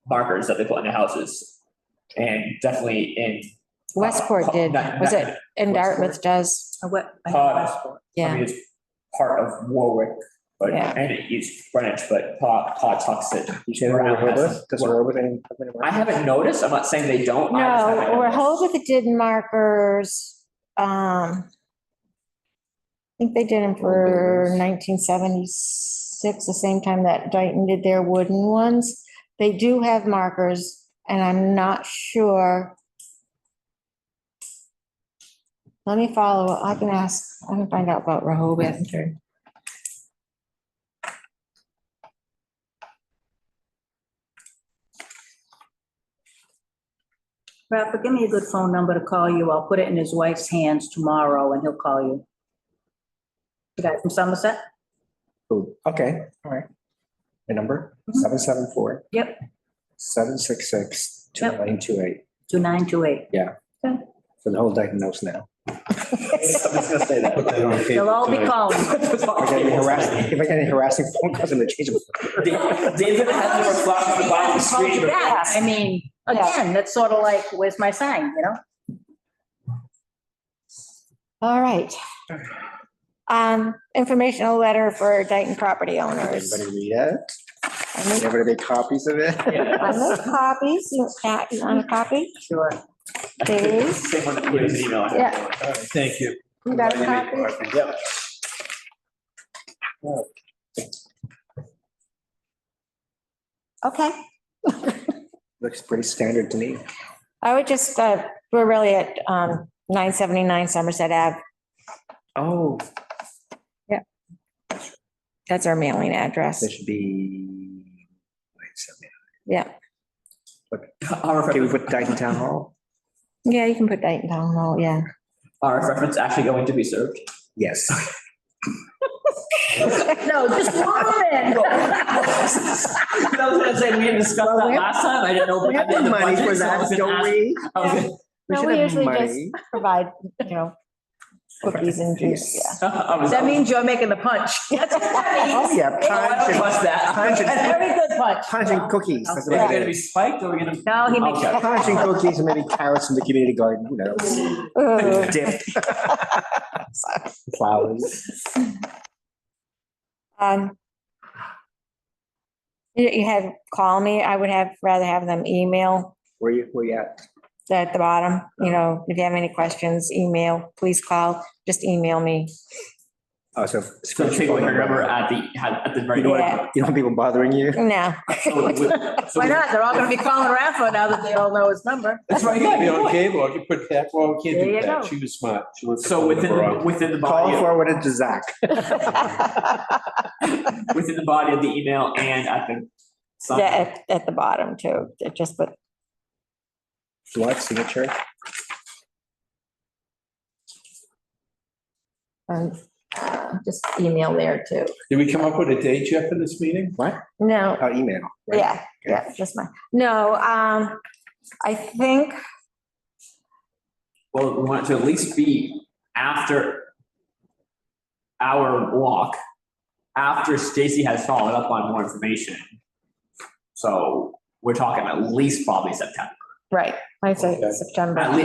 C: markers that they put in their houses. And definitely in.
A: Westport did, was it, and
C: Westport?
A: Dartmouth does,
E: What? I
C: I
A: yeah.
C: mean, it's part of Warwick, but,
A: Yeah.
C: and it's Greenwich, but Pa Tuxet.
B: You say Rehoboth, does Rehoboth any?
C: I haven't noticed, I'm not saying they don't. I just haven't
A: No,
C: noticed.
A: Rehoboth did markers, I think they did them for 1976, the same time that Dayton did their wooden ones. They do have markers, and I'm not sure. Let me follow, I can find out about Rehoboth.
E: Rafa, give me a good phone number to call you. I'll put it in his wife's hands tomorrow and he'll call you. The guy from Somerset?
B: Oh, okay, all right. My number,
E: Mhm.
B: 774.
E: Yep.
B: 766 2928.
E: 2928.
B: So the whole Dayton knows now.
C: I'm just gonna say that.
F: Put that on tape
E: They'll all be
F: tonight.
E: calling.
B: If I get any harassing phone calls, I'm gonna change them.
C: David has never flashed the bottom of the
E: Called you
C: screen.
E: back. I mean, again, that's sort of like, where's my sign, you know?
A: All right. Informational letter for Dayton property owners.
B: Everybody read it.
A: I make-
B: Everybody make copies of it.
A: I make copies, Pat, you want a copy?
E: Sure.
A: Dave,
C: Same one that you gave me an email.
A: Yeah.
F: All right, thank you.
A: you got a copy?
C: Yep.
A: Okay.
B: Looks pretty standard to me.
A: I would just, we're really at 979 Somerset Ave.
B: Oh,
A: That's our mailing address.
B: there should be. Wait, something.
A: Yeah.
B: Can we put Dayton Town Hall?
A: Yeah, you can put Dayton Town Hall, yeah.
C: Are reference actually going to be served?
B: Yes.
E: No, just one minute.
C: I was gonna say, we didn't discuss that last time, I didn't know.
B: We have the money for that, don't we?
C: I was gonna-
B: We
A: No,
B: should
A: we
B: have
A: usually just
B: money.
A: provide, cookies and juice, yeah.
E: That means you're making the punch. That's what that
B: Oh,
E: means.
B: yeah, punch and,
C: Trust that.
B: punch and,
E: Very good punch.
B: punch and cookies. That's
C: Is it
B: what I
C: gonna be
B: did.
C: spiked or are we gonna?
E: No, he makes.
C: Okay.
B: Punch and cookies and maybe carrots from the community garden, who knows?
A: Ooh.
B: Dip. Flowers.
A: Um, you had call me, I would have rather have them email
B: Where you at?
A: at the bottom, if you have any questions, email, please call, just email me.
B: Oh, so.
C: So take away her number at the very.
B: You don't
A: Yeah.
B: want, you don't want people bothering you?
A: No.
E: Why not? They're all gonna be calling Rafa now that they all know his number.
C: That's right.
F: You gotta be on cable, I can put that, well, we can't
E: There
F: do
E: you
F: that,
E: go.
F: she was smart. She was-
C: So within the
B: Call
C: body,
B: forward it to Zach.
C: within the body of the email and at the. sign.
A: Yeah, at the bottom too, it just put,
B: What, signature?
A: just email there too.
F: Did we come up with a date yet for this meeting?
B: What?
A: No,
B: Oh, email. right?
A: yeah, just my, no, I think,
C: Well, we want it to at least be after our walk, after Stacy has followed up on more information. So we're talking at least probably September.
A: right, I'd say
F: Okay.
A: September.
C: At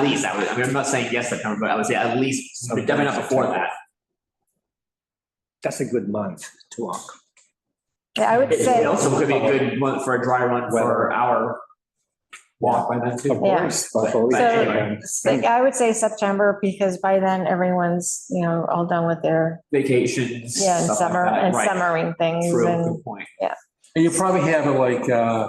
C: least, I'm not saying yes September, but I would say at least, but definitely not before that.
B: That's a good month to walk.
A: Yeah, I would
C: It
A: say,
C: also could be a good month for a dry run for our walk by then
B: Of
C: too.
A: Yeah.
B: course. Before we-
C: But anyway,
A: like, I would say September, because by then everyone's, all done with their,
C: Vacations.
A: yeah, and
C: stuff like
A: summer,
C: that,
A: and
C: right.
A: summering things
C: True,
A: and,
C: good point.
F: And you probably have it like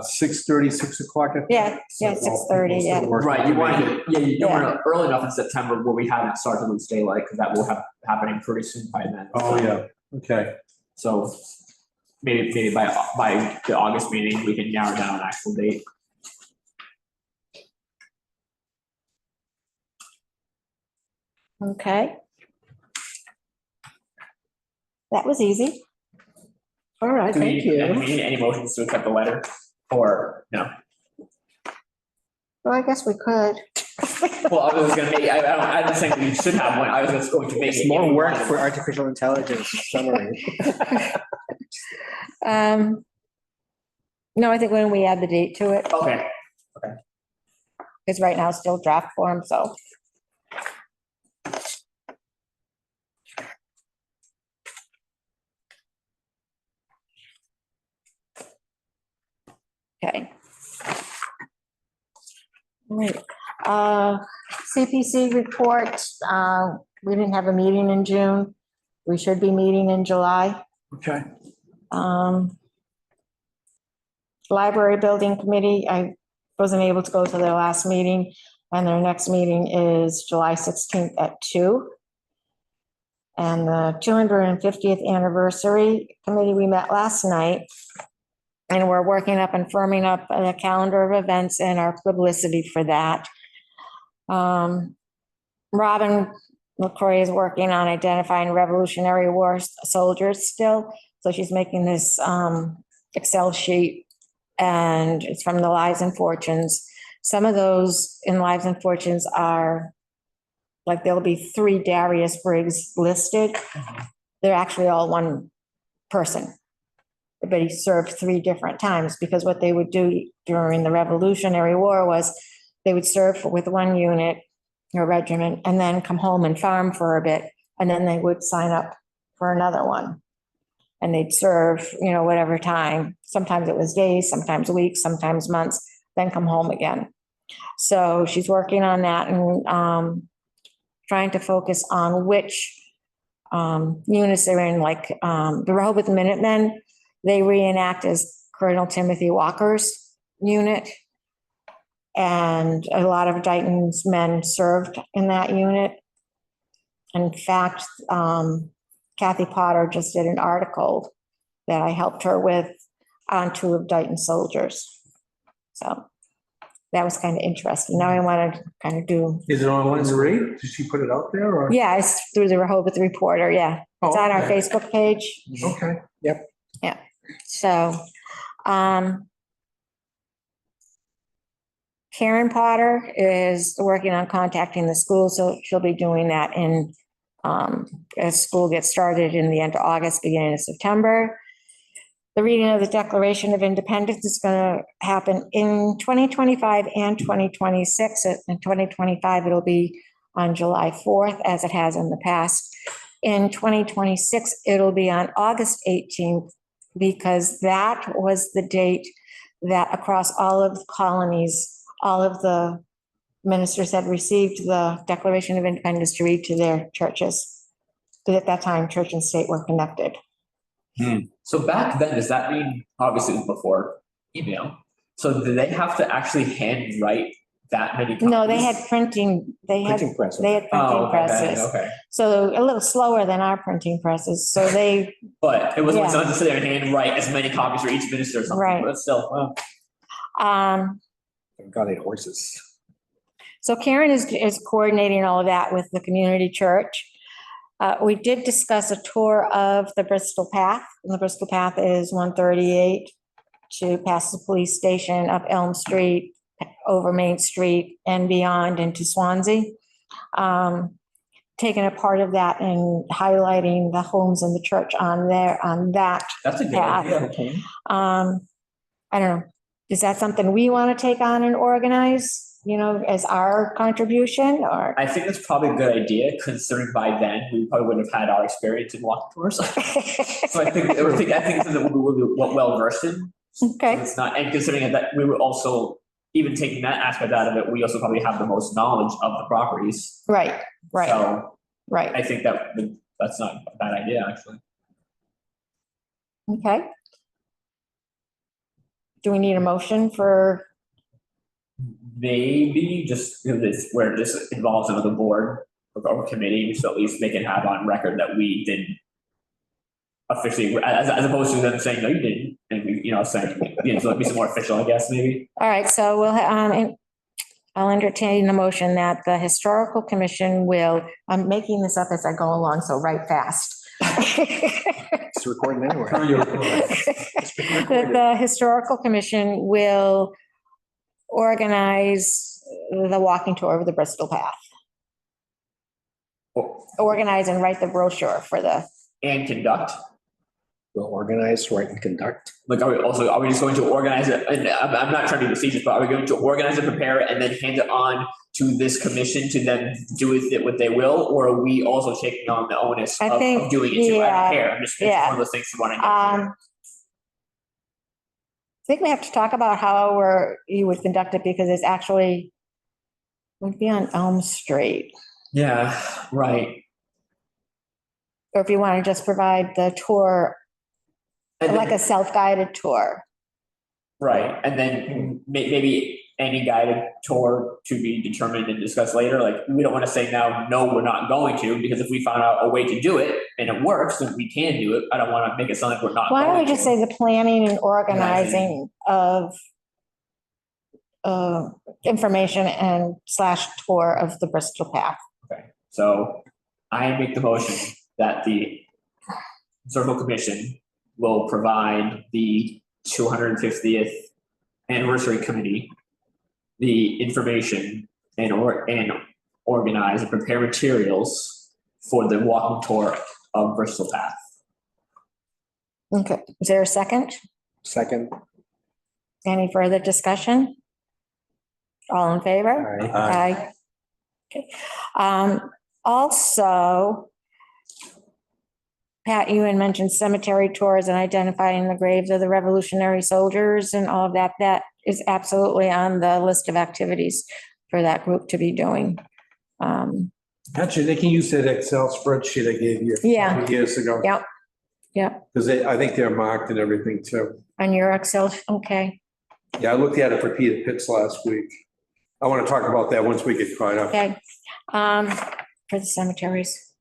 F: 6:30, 6 o'clock. I think.
A: yeah, 6:30, yeah.
C: Right, you want it, you
A: Yeah.
C: want it early enough in September where we haven't started to lose daylight, because that will have happening pretty soon by then.
F: Oh, yeah, okay.
C: So maybe by the August meeting, we can narrow down an actual date.
A: Okay. That was easy.
E: All right,
C: Do we
E: thank you.
C: do we need any motions to accept the letter, or no?
A: Well, I guess we could.
C: Well, I was gonna make, I don't think we should have one, I was just going to make it.
B: It's more work for artificial intelligence summary.
A: No, I think when we add the date to it,
C: Okay,
A: because right now it's still draft form, so. Okay. All right, CPC report, we didn't have a meeting in June. We should be meeting in July.
F: Okay.
A: Library Building Committee, I wasn't able to go to their last meeting, and their next meeting is July 16th at 2. And the 250th Anniversary Committee, we met last night, and we're working up and firming up a calendar of events and our publicity for that. Robin LaCroix is working on identifying Revolutionary War soldiers still, so she's making this Excel sheet, and it's from the Lives and Fortunes. Some of those in Lives and Fortunes are, like, there'll be 3 Darius Briggs listed. They're actually all one person, but he served 3 different times, because what they would do during the Revolutionary War was they would serve with one unit or regiment and then come home and farm for a bit, and then they would sign up for another one. And they'd serve, whatever time. Sometimes it was days, sometimes weeks, sometimes months, then come home again. So she's working on that and trying to focus on which units they're in, like the Rehoboth Minutemen. They reenact as Colonel Timothy Walker's unit. And a lot of Dayton's men served in that unit. In fact, Kathy Potter just did an article that I helped her with on 2 of Dayton's soldiers. So that was kind of interesting. Now I want to kind of do,
F: Is it on Lynn's rate? Did she put it out there or?
A: yeah, it's through the Rehoboth Reporter, yeah. It's on our
F: Oh, okay.
A: Facebook page.
F: Okay.
A: So, Karen Potter is working on contacting the school, so she'll be doing that as school gets started in the end of August, beginning of September. The reading of the Declaration of Independence is going to happen in 2025 and 2026. In 2025, it'll be on July 4th, as it has in the past. In 2026, it'll be on August 18th, because that was the date that across all of the colonies, all of the ministers had received the Declaration of Independence to read to their churches. Because at that time, church and state were connected.
C: So back then, does that mean, obviously it was before email, so did they have to actually handwrite that many copies?
A: No, they had printing,
B: Printing press.
A: they had
C: Oh,
A: printing
C: okay,
A: presses.
C: okay.
A: So a little slower than our printing presses. So they,
C: But it wasn't
A: Yeah.
C: someone to sit there and handwrite as many copies for each minister or something,
A: Right.
C: but still, well.
B: God, they had horses.
A: So Karen is coordinating all of that with the community church. We did discuss a tour of the Bristol Path, and the Bristol Path is 138 to past the police station, up Elm Street, over Main Street, and beyond into Swansea. Taking a part of that and highlighting the homes in the church on that.
C: That's a good
A: Yeah.
C: idea.
A: I don't know, is that something we want to take on and organize, as our contribution, or?
C: I think that's probably a good idea, considering by then we probably wouldn't have had our experience in walking tours. So I think it's something that we'll be well versed in.
A: Okay,
C: It's not, and considering that we were also, even taking that aspect out of it, we also probably have the most knowledge of the properties.
A: right,
C: So
A: right,
C: I think that's not a bad idea, actually.
A: okay. Do we need a motion for,
C: Maybe just because it's where this involves another board or committee, so at least they can have on record that we didn't officially, as opposed to them saying, no, you didn't, and we, saying, so it'd be some more official, I guess, maybe.
A: all right, so I'll entertain a motion that the Historical Commission will, I'm making this up as I go along, so write fast.
B: It's recording anywhere.
F: Turn your record.
A: That the Historical Commission will organize the walking tour of the Bristol Path. Organize and write the brochure for the,
C: And conduct,
B: Will organize, write, and conduct.
C: like, are we just going to organize it, and I'm not trying to be facetious, but are we going to organize it, prepare it, and then hand it on to this commission to then do with it what they will, or are we also taking on the onus
A: I
C: of
A: think,
C: doing it too? I
A: yeah,
C: don't care, I'm just, it's
A: yeah.
C: one of those things you want to get
A: I think we have to talk about how you would conduct it, because it's actually would be on Elm Street.
C: Yeah, right.
A: Or if you want to just provide the tour,
C: And
A: like
C: then,
A: a self-guided tour.
C: right, and then maybe any guided tour to be determined and discussed later, like, we don't want to say now, no, we're not going to, because if we found out a way to do it and it works, then we can do it, I don't want to make it sound like we're not
A: Why don't we
C: going
A: just
C: to.
A: say the planning and organizing of information and / tour of the Bristol Path.
C: Okay, so I make the motion that the Historical Commission will provide the 250th anniversary committee the information and organize and prepare materials for the walking tour of Bristol Path.
A: Okay, is there a second?
B: Second.
A: Any further discussion? All in favor?
B: All right.
A: Aye. Okay. Also, Pat, you had mentioned cemetery tours and identifying the graves of the Revolutionary soldiers and all of that. That is absolutely on the list of activities for that group to be doing.
F: Actually, they can use that Excel spreadsheet I gave you.
A: Yeah.
F: a couple Years ago.
A: Yep. Yep.
F: Because I think they're marked and everything too.
A: On your Excel, okay,
F: Yeah, I looked at it for Peter Pitts last week. I want to talk about that once we get caught up.
A: okay. For the cemeteries.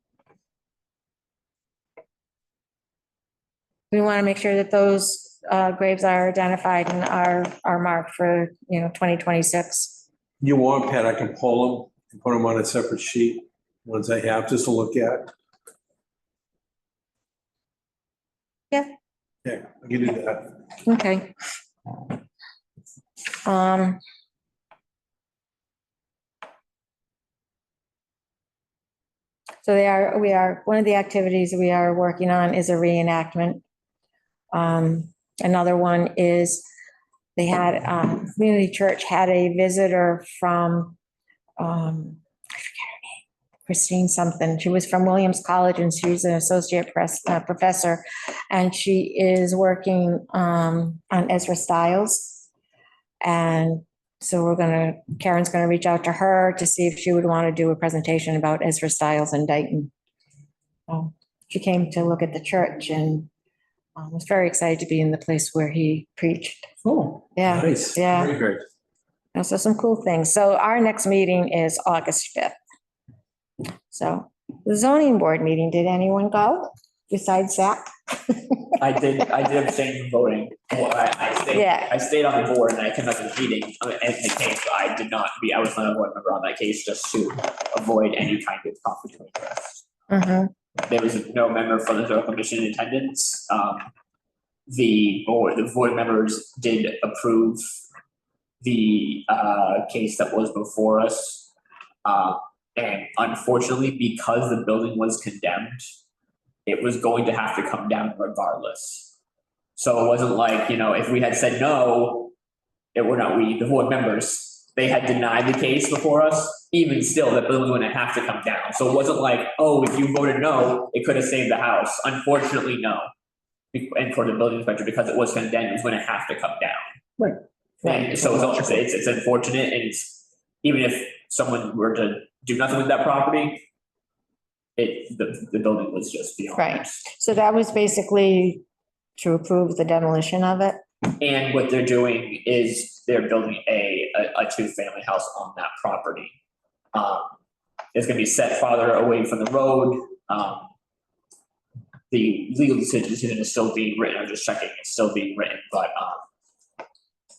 A: We want to make sure that those graves are identified and are marked for, 2026.
F: You want, Pat, I can pull them and put them on a separate sheet, ones I have, just to look at.
A: Yeah.
F: Yeah, I can do that.
A: Okay. So one of the activities we are working on is a reenactment. Another one is they had, community church had a visitor from, I forget her name, Christine something. She was from Williams College and she's an associate professor. And she is working, on Ezra Stiles. And so Karen's gonna reach out to her to see if she would want to do a presentation about Ezra Stiles in Dayton. She came to look at the church and was very excited to be in the place where he preached.
F: Oh,
A: Yeah,
F: nice.
A: yeah.
F: Very great.
A: So some cool things. So our next meeting is August 5th. So the zoning board meeting, did anyone go besides Zach?
C: I did abstain from voting. Well,
A: Yeah.
C: I stayed on the board and I came up to the meeting and the case, I was not a board member on that case just to avoid any kind of conflict of interest.
A: Mhm.
C: There was no member from the Historical Commission in attendance. The board members did approve the case that was before us. And unfortunately, because the building was condemned, it was going to have to come down regardless. So it wasn't like, if we had said no, the board members, they had denied the case before us, even still, the building was going to have to come down. So it wasn't like, oh, if you voted no, it could have saved the house. Unfortunately, no. And for the building inspector, because it was condemned, it was going to have to come down.
B: Right.
C: And so it's unfortunate, and even if someone were to do nothing with that property, the building was just beyond.
A: Right. So that was basically to approve the demolition of it.
C: And what they're doing is they're building a two-family house on that property. It's gonna be set farther away from the road. The legal decision is still being written. I'm just checking, it's still being written, but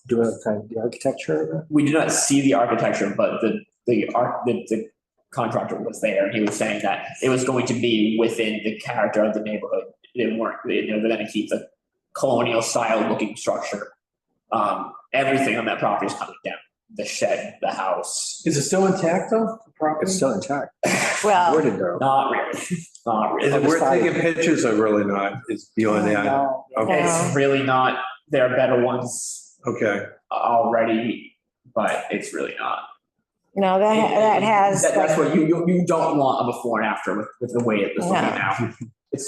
B: Do you have kind of the architecture of it?
C: we did not see the architecture, but the contractor was there, and he was saying that it was going to be within the character of the neighborhood. They're gonna keep the colonial style looking structure. Everything on that property is coming down. The shed, the house.
F: Is it still intact though? The property?
B: It's still intact.
A: Well,
B: Where did it go?
C: Not really, not really.
F: Is it worth taking pictures or really not? It's beyond that.
B: No.
F: Okay,
C: It's really not. There are better ones
F: okay.
C: already, but it's really not.
A: no, that has.
C: That's what you don't want a before and after with the way it was looking
A: No.
C: now. It's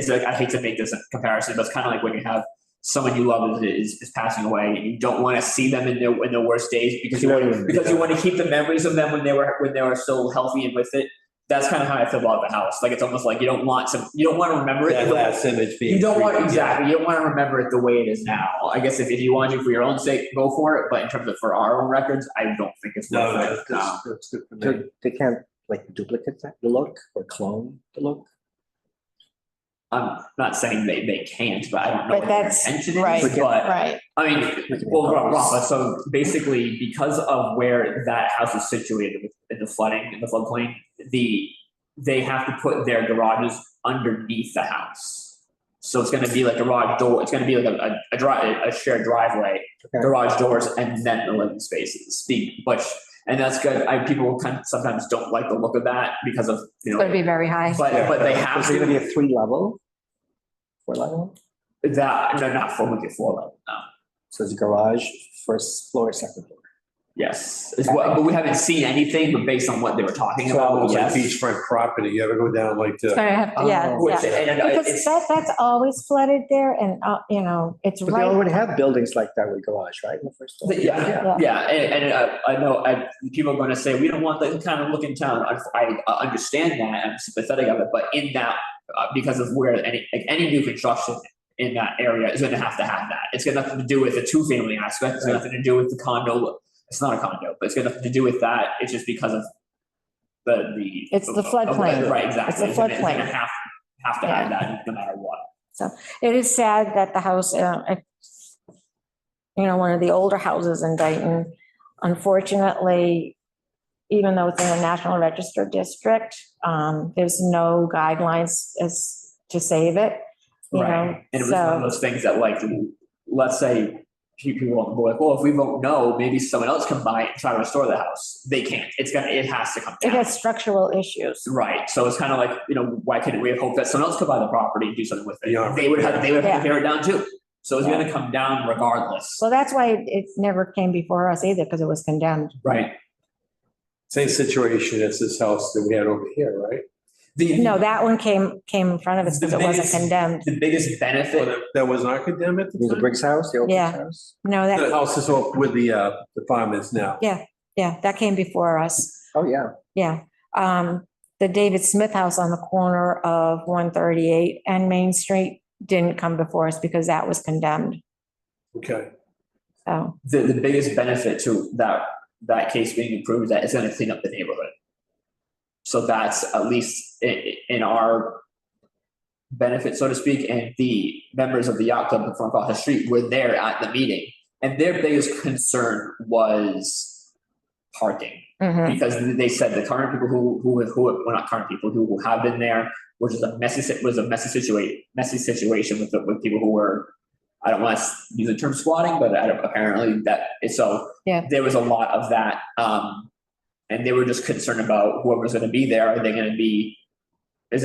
C: like, I hate to make this a comparison, but it's kind of like when you have someone you love is passing away, and you don't want to see them in their worst days because you want to keep the memories of them when they were still healthy and with it. That's kind of how I feel about the house. Like, it's almost like you don't want to remember it.
F: That last image being.
C: You don't want,
F: creepy.
C: exactly, you don't want to remember it the way it is now. I guess if you want to for your own sake, go for it, but in terms of for our own records, I don't think it's
F: No,
C: worth it.
F: that's good for me.
B: So they can't like duplicate the look or clone the look?
C: I'm not saying they can't, but I don't know
A: But
C: what their
A: that's
C: intention
A: right,
C: is, but
A: right.
C: I mean, well, Rafa, so basically, because of where that house is situated in the floodplain, they have to put their garages underneath the house. So it's gonna be like a garage door, it's gonna be like a shared driveway,
B: Okay.
C: garage doors, and then the living spaces. And that's good. People sometimes don't like the look of that because of,
A: It's going to be very high.
C: but they have
B: Is it gonna be
C: to,
B: a 3-level? 4-level?
C: no, not for like a floor level, no.
B: So it's a garage, first floor, second floor.
C: Yes, but we haven't seen anything, but based on what they were talking
F: It's
C: about,
F: almost like
C: yes.
F: beachfront property. You ever go down like
A: It's
F: to,
A: gonna have, yeah,
B: Oh.
C: Which,
A: yeah.
C: and
A: Because
C: it's,
A: that's always flooded there and, it's
B: But they
A: right.
B: already have buildings like that with garage, right, in the first floor?
C: yeah, and I know, people are gonna say, we don't want that kind of look in town. I understand that, I'm sympathetic of it, but in that, because of where any new construction in that area is gonna have that. It's got nothing to do with the two-family aspect, it's got nothing to do with the condo. It's not a condo, but it's got nothing to do with that. It's just because of the.
A: It's the floodplain.
C: Right, exactly.
A: It's the
C: It's
A: floodplain.
C: gonna have to have that no matter what.
A: It is sad that the house, one of the older houses in Dayton, unfortunately, even though it's in a National Register district, there's no guidelines as to save it,
C: Right. And it was one of
A: so,
C: those things that, like, let's say people will go like, well, if we vote no, maybe someone else can buy it and try to restore the house. They can't. It has to come
A: It
C: down.
A: has structural issues.
C: Right. So it's kind of like, why couldn't we hope that someone else could buy the property and do something with it?
F: Yeah.
C: They would have to
A: Yeah.
C: tear it down too. So it's going to come down regardless.
A: Well, that's why it never came before us either, because it was condemned.
C: Right.
F: Same situation as this house that we had over here, right?
A: No, that one came in front of us because it wasn't condemned.
C: The biggest benefit,
F: That was not condemned at the
B: The
F: time?
B: Briggs house, the old
A: Yeah.
B: Briggs house?
A: No,
F: The
A: that,
F: house is up with the farm is now.
A: yeah, that came before us.
B: Oh, yeah.
A: Yeah. The David Smith house on the corner of 138 and Main Street didn't come before us because that was condemned.
F: Okay.
A: So,
C: the biggest benefit to that case being approved is that it's going to clean up the neighborhood. So that's at least in our benefit, so to speak, and the members of the yacht club from across the street were there at the meeting. And their biggest concern was parking.
A: mhm.
C: Because they said the current people who well, not current people who have been there, which is a messy situation with people who were, I don't want to use the term squatting, but apparently
A: Yeah.
C: there was a lot of that. And they were just concerned about whoever's going to be there. Is there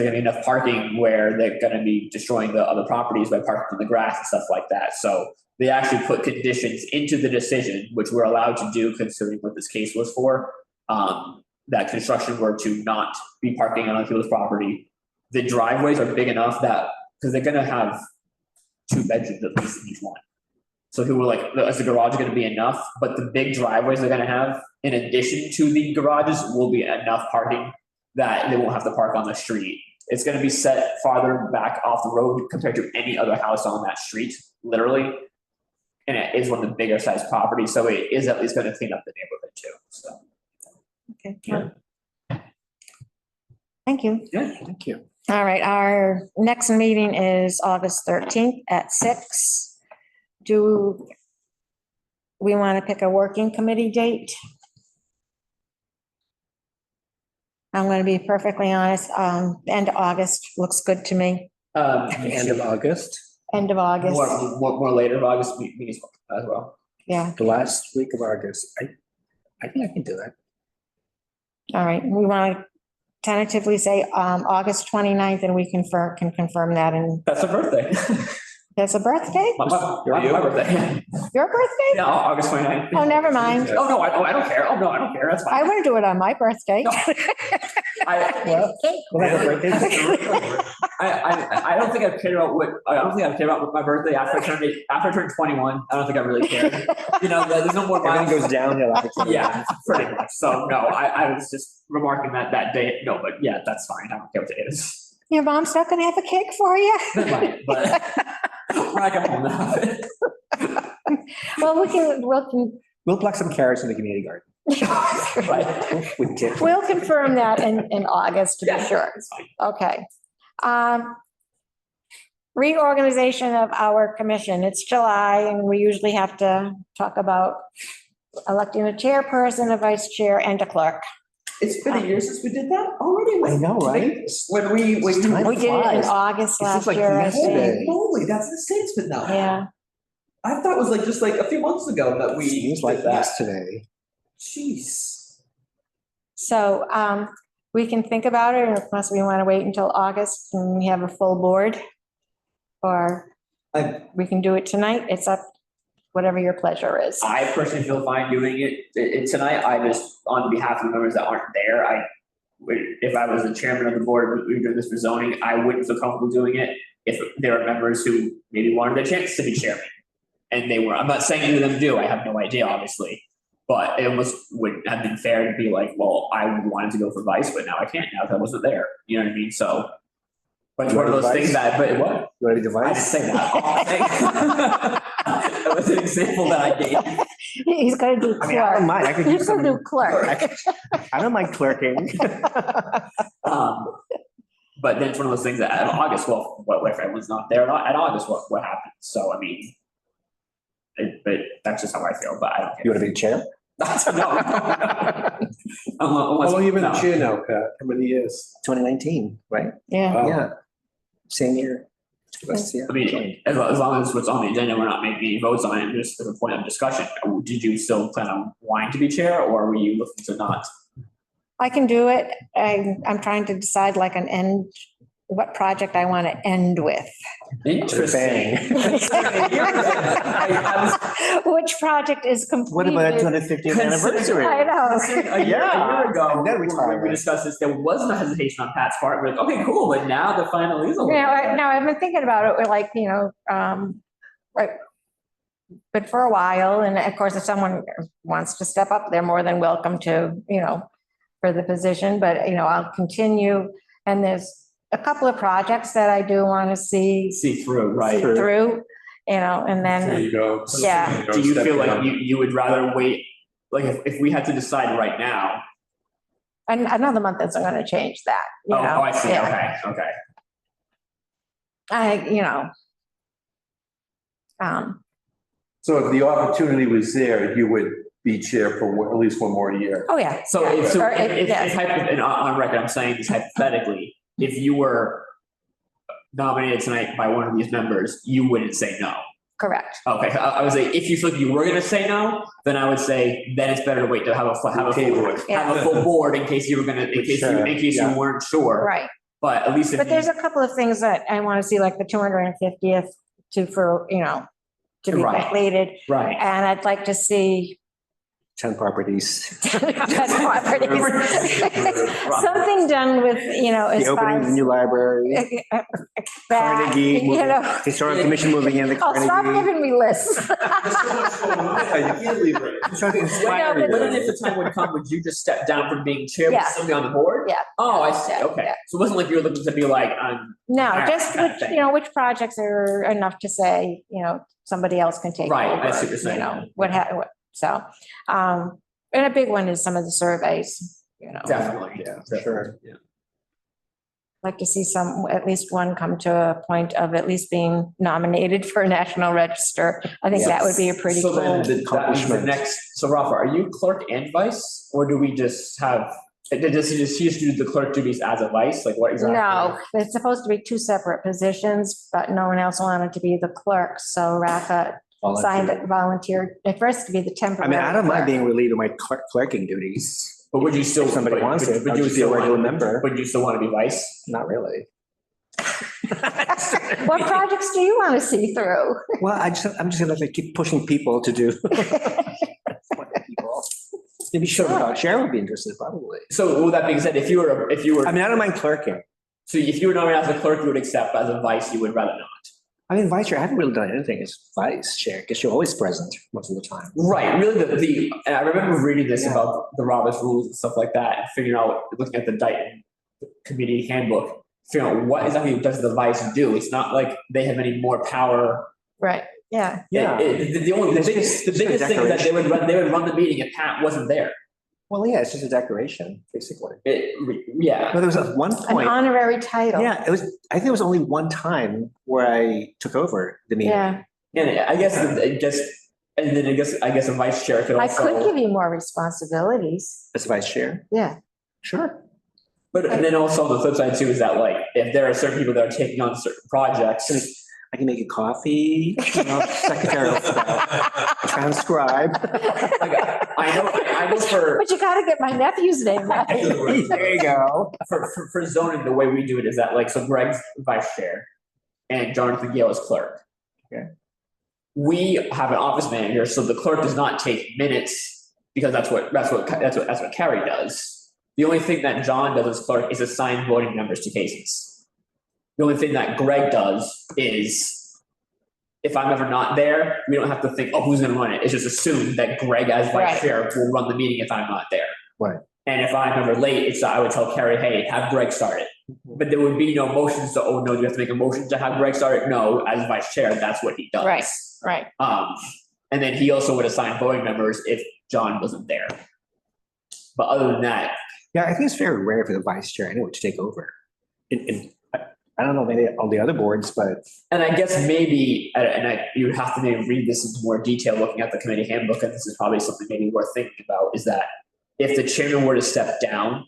C: going to be enough parking where they're going to be destroying the other properties by parking on the grass and stuff like that? So they actually put conditions into the decision, which we're allowed to do considering what this case was for, that construction were to not be parking on other people's property. The driveways are big enough that, because they're going to have 2 bedrooms at least in each one. So people were like, is the garage going to be enough? But the big driveways they're going to have, in addition to the garages, will be enough parking that they won't have to park on the street. It's going to be set farther back off the road compared to any other house on that street, literally. And it is one of the bigger sized properties, so it is at least going to clean up the neighborhood too. So,
A: Okay.
C: yeah.
A: Thank you.
C: Yeah.
B: Thank you.
A: All right, our next meeting is August 13th at 6. Do we want to pick a working committee date? I'm going to be perfectly honest, end of August looks good to me,
B: End of August,
A: end of August,
C: More later August meetings as well.
A: yeah,
B: the last week of August. I think I can do that.
A: all right. We want to tentatively say August 29th, and we can confirm that, and
C: That's a birthday.
A: that's a birthday?
C: my birthday.
A: Your birthday?
C: Yeah, August 29th.
A: Oh, never mind.
C: Oh, no, I don't care. Oh, no, I don't care. That's
A: I
C: fine.
A: want to do it on my birthday.
C: No.
B: Well, we'll have a birthday.
C: I don't think I've cared about my birthday after I turned 21. I don't think I really cared. There's no more
B: Everything
C: miles.
B: goes downhill after 20.
C: Yeah, pretty much. So no, I was just remarking that day. No, but yeah, that's fine. I don't care what it is.
A: Your mom's not going to have a cake for you?
C: That might, but when I come home, I'll have it.
A: Well,
B: We'll pluck some carrots in the community garden
C: Right.
B: with kids.
A: we'll confirm that in August to be
C: Yeah,
A: sure.
C: it's fine.
A: Okay. Reorganization of our commission. It's July and we usually have to talk about electing a chairperson, a vice chair and a clerk.
C: It's been a year since we did that already.
B: I know, right?
C: When we
B: Time
A: We did it in
B: flies.
A: August
B: It seems
A: last
B: like
A: year, I
B: yesterday.
A: think.
C: Holy, that's insane. It's been that long.
A: Yeah,
C: I thought it was just a few months ago that we
B: Seems like
C: did that.
B: yesterday.
C: Jeez.
A: so we can think about it unless we want to wait until August and we have a full board. Or we can do it tonight. It's up, whatever your pleasure is.
C: I personally feel fine doing it tonight. I just, on behalf of the members that aren't there, if I was the chairman of the board, we were doing this for zoning, I wouldn't feel comfortable doing it if there are members who maybe wanted a chance to be chairman. And they were, I'm not saying any of them do, I have no idea, obviously. But it almost would have been fair to be like, well, I wanted to go for vice, but now I can't now because I wasn't there. You know what I mean? So, but it's one of those things that, but what?
B: You want to be
C: I didn't
B: device?
C: say that. That was an example that I gave.
A: He's gonna do
B: I mean, I don't
A: clerk.
B: mind. I could
A: He's
B: use
A: gonna
B: some.
A: do clerk.
B: I don't mind clerking.
C: But then it's one of those things that at August, well, what if everyone's not there at August, what happens? So, I mean, but that's just how I feel, but I don't
B: You
C: care.
B: want to be chair?
C: No.
F: How long you been
C: No.
F: the chair now, Pat? How many years?
B: 2019, right?
A: Yeah,
F: Wow.
B: Yeah. Same year. Yeah.
C: I mean, as long as what's on the agenda, we're not making any votes on it, just as a point of discussion. Did you still plan on wanting to be chair, or were you looking to not?
A: I can do it. I'm trying to decide like an end, what project I want to end with.
C: Interesting.
A: Which project is
B: What about our
A: completed?
B: 250th anniversary?
A: I know.
C: A year ago,
B: And then
C: when
B: retire.
C: we discussed this, there was no hesitation on Pat's part. We're like, okay, cool, but now the final is a little.
A: No, I've been thinking about it, we're like, right. But for a while, and of course, if someone wants to step up, they're more than welcome to, for the position, but, I'll continue. And there's a couple of projects that I do want to see
C: See through, right?
A: through, and
F: There
A: then,
F: you go.
A: Yeah.
C: Do you feel like
F: Step down.
C: you would rather wait, like if we had to decide right now?
A: another month isn't going to change that,
C: Oh, I see,
A: Yeah.
C: okay.
F: So if the opportunity was there, you would be chair for at least one more year.
A: Oh, yeah.
C: So
A: yeah.
C: if,
A: Or
C: if
A: yes.
C: and on record, I'm saying this hypothetically, if you were nominated tonight by one of these members, you wouldn't say no.
A: Correct.
C: Okay, I would say if you feel like you were gonna say no, then I would say then it's better to wait to have a full board in case you were gonna, in case you weren't sure.
A: Right.
C: But at least if
A: But there's
C: you,
A: a couple of things that I want to see, like the 250th to be
C: Right.
A: completed.
C: right.
A: And I'd like to see
B: 10 properties.
A: 10 properties. Something done with, as
B: The
A: far
B: opening of the
A: as.
B: new library,
A: That,
B: Carnegie,
A: you
B: Historic Commission moving in the
A: Oh, stop
B: Carnegie.
A: giving me lists.
F: You can't leave it.
B: Trying to inspire
A: No, but-
C: When
B: you.
C: if the time would come, would you just step down from being chair,
A: Yeah.
C: but still be on the board?
A: Yeah.
C: Oh, I see,
A: Yeah,
C: okay.
A: yeah.
C: So it wasn't like you were looking to be like,
A: No,
C: Alright,
A: just
C: kind of
A: which,
C: thing.
A: which projects are enough to say, somebody else can take over.
C: Right, I see what you're saying.
A: So, and a big one is some of the surveys,
C: definitely.
B: Yeah, for sure.
C: Yeah.
A: like to see at least one come to a point of at least being nominated for a National Register. I think that would be a pretty
C: So
A: cool.
C: then that is the
B: accomplishment.
C: next, so Rafa, are you clerk and vice, or do we just have, does he just do the clerk duties as a vice, like what exactly?
A: No, it's supposed to be two separate positions, but no one else wanted to be the volunteered, so Rafa volunteered at first to be the
B: I
A: temporary.
B: mean, I don't mind
A: clerk.
B: being relieved of my clerking duties.
C: But would you still?
B: If somebody
C: but-
B: wants
C: but-
B: it,
C: but
B: I'll
C: you
B: just be a
C: still
B: regular
C: want-
B: member.
C: But you still want to be vice?
B: Not really.
A: What projects do you want to see through?
B: Well, I'm just gonna keep pushing people to do. Maybe Chair would be interested, probably.
C: So with that being said, if you were,
B: I mean, I don't mind clerking.
C: so if you were nominated as a clerk, you would accept, but as a vice, you would rather not.
B: I mean, vice chair, I haven't really done anything as vice chair because you're always present most of the time.
C: Right, really and I remember reading this
B: Yeah.
C: about the Roberts rules and stuff like that, and figuring out, looking at the Dayton Committee handbook, figuring out what exactly does the vice do? It's not like they have any more power.
A: Right, yeah.
B: Yeah.
C: The biggest thing is that they would run the meeting if Pat wasn't there.
B: Well, yeah, it's just a decoration, basically.
C: Yeah,
B: But there was one
A: An
B: point,
A: honorary title.
B: I think there was only one time where I took over the meeting.
A: Yeah,
C: and I guess, and then I guess a vice chair could
A: I
C: also.
A: could give you more responsibilities.
B: As vice chair,
A: Yeah,
B: sure.
C: But and then also the flip side too is that like if there are certain people that are taking on certain projects,
B: I can make you coffee, secretarial stuff, transcribe.
C: like I know for
A: but you gotta get my nephew's name right.
B: There you go.
C: for zoning, the way we do it is that like so Greg's vice chair and Jonathan Gale is clerk.
B: Okay.
C: We have an office manager, so the clerk does not take minutes because that's what Carrie does. The only thing that John does as clerk is assign voting members to cases. The only thing that Greg does is, if I'm ever not there, we don't have to think, oh, who's gonna run it? It's just assumed that Greg as vice
A: Right.
C: chair will run the meeting if I'm not there.
B: Right.
C: And if I'm ever late, I would tell Carrie, hey, have Greg start it. But there would be no motions to, oh, no, do you have to make a motion to have Greg start it? No, as vice chair, that's what he does.
A: Right. Right,
C: And then he also would assign voting members if John wasn't there. But other than that,
B: Yeah, I think it's very rare for the vice chair anyway to take over. I don't know, maybe all the other boards, but
C: and I guess maybe, you would have to maybe read this into more detail, looking at the committee handbook, and this is probably something maybe worth thinking about, is that if the chairman were to step down,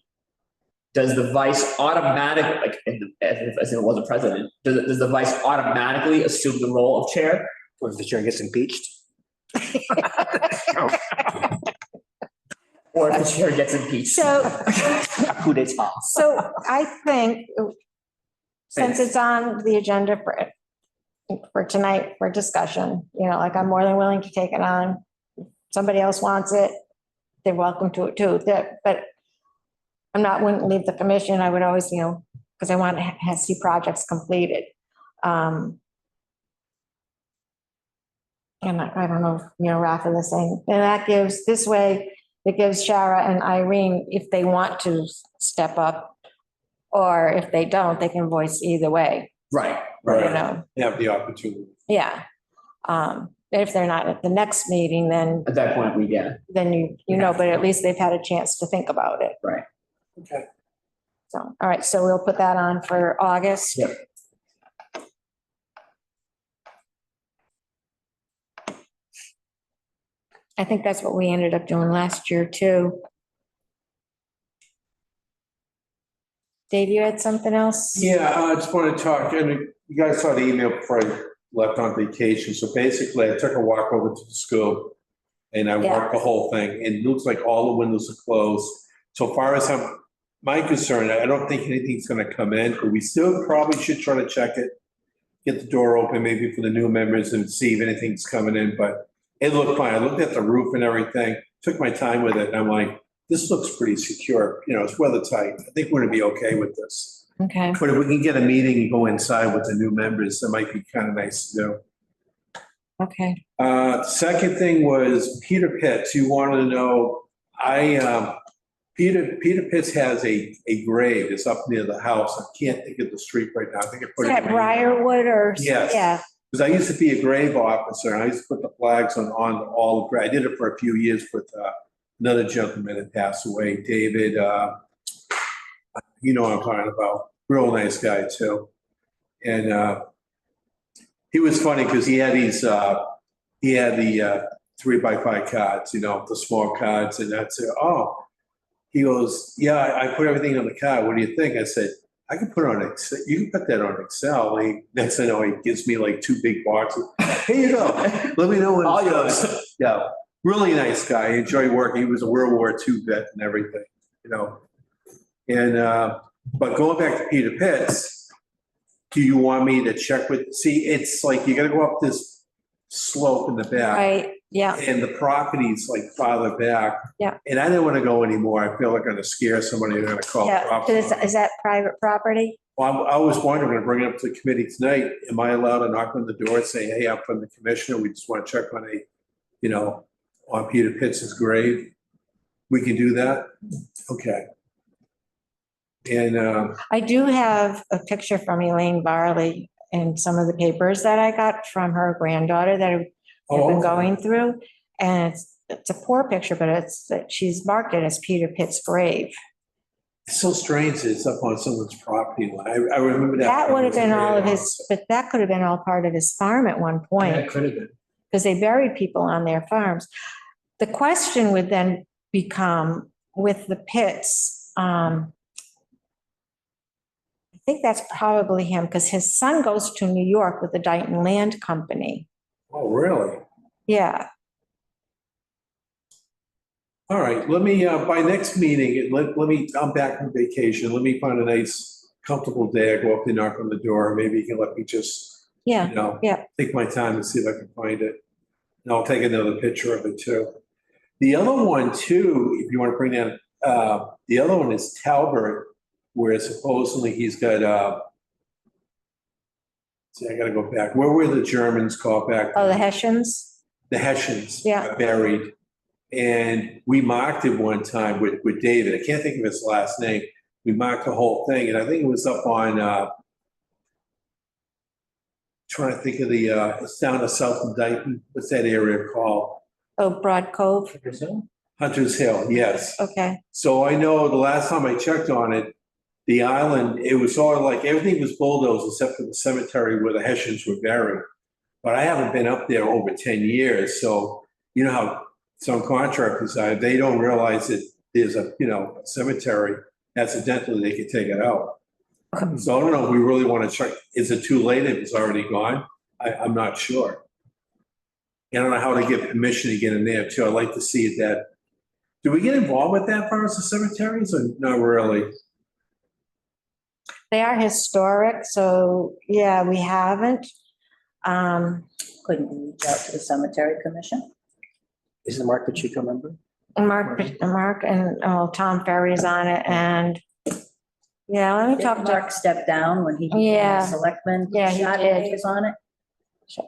C: does the vice automatic, like, as it was a president, does the vice automatically assume the role of chair?
B: Or if the chair gets impeached.
C: Or if the chair gets impeached?
A: So,
B: Coup d'etat.
A: so I think, since it's on the agenda for tonight for discussion, like I'm more than willing to take it on. If somebody else wants it, they're welcome to it too. But I'm not, wouldn't leave the commission. I would always, because I want to see projects completed. And I don't know, Rafa the same. And that gives, this way, it gives Shara and Irene, if they want to step up, or if they don't, they can voice either way,
C: Right.
F: Have the opportunity.
A: Yeah. If they're not at the next meeting, then
C: At that point,
A: but at least they've had a chance to think about it.
C: Right.
F: Okay.
A: So, all right, so we'll put that on for August.
C: Yep.
A: I think that's what we ended up doing last year too. Dave, you had something else?
F: Yeah, I just want to talk, and you guys saw the email before I left on vacation. So basically, I took a walk over to the school and I walked the whole thing, and it looks like all the windows are closed. So far as my concern, I don't think anything's going to come in, but we still probably should try to check it, get the door open maybe for the new members and see if anything's coming in, but it looked fine. I looked at the roof and everything, took my time with it, and I'm like, this looks pretty secure. It's weather tight. I think we're gonna be okay with this.
A: Okay,
F: But if we can get a meeting and go inside with the new members, that might be kind of nice to do.
A: okay.
F: Second thing was Peter Pitts. You wanted to know, Peter Pitts has a grave. It's up near the house. I can't think of the street right now. I think I put
A: Is
F: it.
A: that
F: in my email.
A: Briarwood or?
F: Yes.
A: Yeah,
F: Because I used to be a grave officer, and I used to put the flags on all the graves. I did it for a few years with another gentleman that passed away, David, you know what I'm talking about, real nice guy too. And he was funny because he had the 3x5 cards, the small cards, and that's it. Oh, he goes, yeah, I put everything on the card. What do you think? I said, I can put it on Excel. You can put that on Excel. Next thing I know, he gives me like 2 big boxes. Here you go. Let me know when.
C: All
F: it's done."
C: yours.
F: Yeah, really nice guy. I enjoyed working. He was a World War II vet and everything, And, but going back to Peter Pitts, do you want me to check see, it's like, you gotta go up this slope in the back.
A: right, yeah,
F: And the property's like farther back.
A: Yeah.
F: And I didn't want to go anymore. I feel like I'm gonna scare somebody. They're gonna call.
A: yeah.
F: cops
A: Is
F: on me.
A: is that private property?
F: Well, I was wondering, I'm gonna bring it up to the committee tonight. Am I allowed to knock on the door and say, hey, I'm from the commissioner. We just want to check on on Peter Pitts's grave? We can do that? Okay. And,
A: I do have a picture from Elaine Barley in some of the papers that I got from her granddaughter that I've been going through. And it's a poor picture, but she's marked it as Peter Pitt's grave.
F: it's so strange that it's up on someone's property line. I remember that.
A: That would have been all of his,
F: his.
A: but that could have been all part of his farm at one point,
C: could have been.
A: because they buried people on their farms. The question would then become with the Pitts, I think that's probably him, because his son goes to New York with the Dighton Land Company.
F: Oh, really?
A: Yeah,
F: All right, let me, by next meeting, I'm back from vacation. Let me find a nice, comfortable day. I go up and knock on the door. Maybe you can let me just,
A: yeah, yeah.
F: take my time and see if I can find it. And I'll take another picture of it too. The other one too, if you want to bring that, the other one is Talbert, where supposedly he's got, see, I gotta go back. Where were the Germans called back?
A: Oh, the Hessians?
F: The Hessians.
A: Yeah.
F: got buried. And we marked it one time with David. I can't think of his last name. We marked the whole thing, and I think it was up on, trying to think of it's down to South of Dayton. What's that area called?
A: Oh, Broad Cove?
F: Hunters Hill, yes.
A: Okay,
F: So I know the last time I checked on it, the island, it was all like, everything was bulldozed except for the cemetery where the Hessians were buried. But I haven't been up there over 10 years, so you know how some contractors are, they don't realize that there's a cemetery accidentally, they could take it out. So I don't know if we really want to check, is it too late if it's already gone? I'm not sure. I don't know how to get permission to get in there too. I'd like to see that. Do we get involved with that far as the cemeteries or not really?
A: They are historic, so yeah, we haven't.
E: Couldn't we reach out to the cemetery commission?
B: Is the Mark Pacheco member?
A: Mark and, oh, Tom Ferry's on it and, yeah, let me
E: Did
A: talk to,
E: Mark step down when he became
A: Yeah.
E: a selectman?
A: Yeah, he
E: Chavez
A: did.
E: is on it?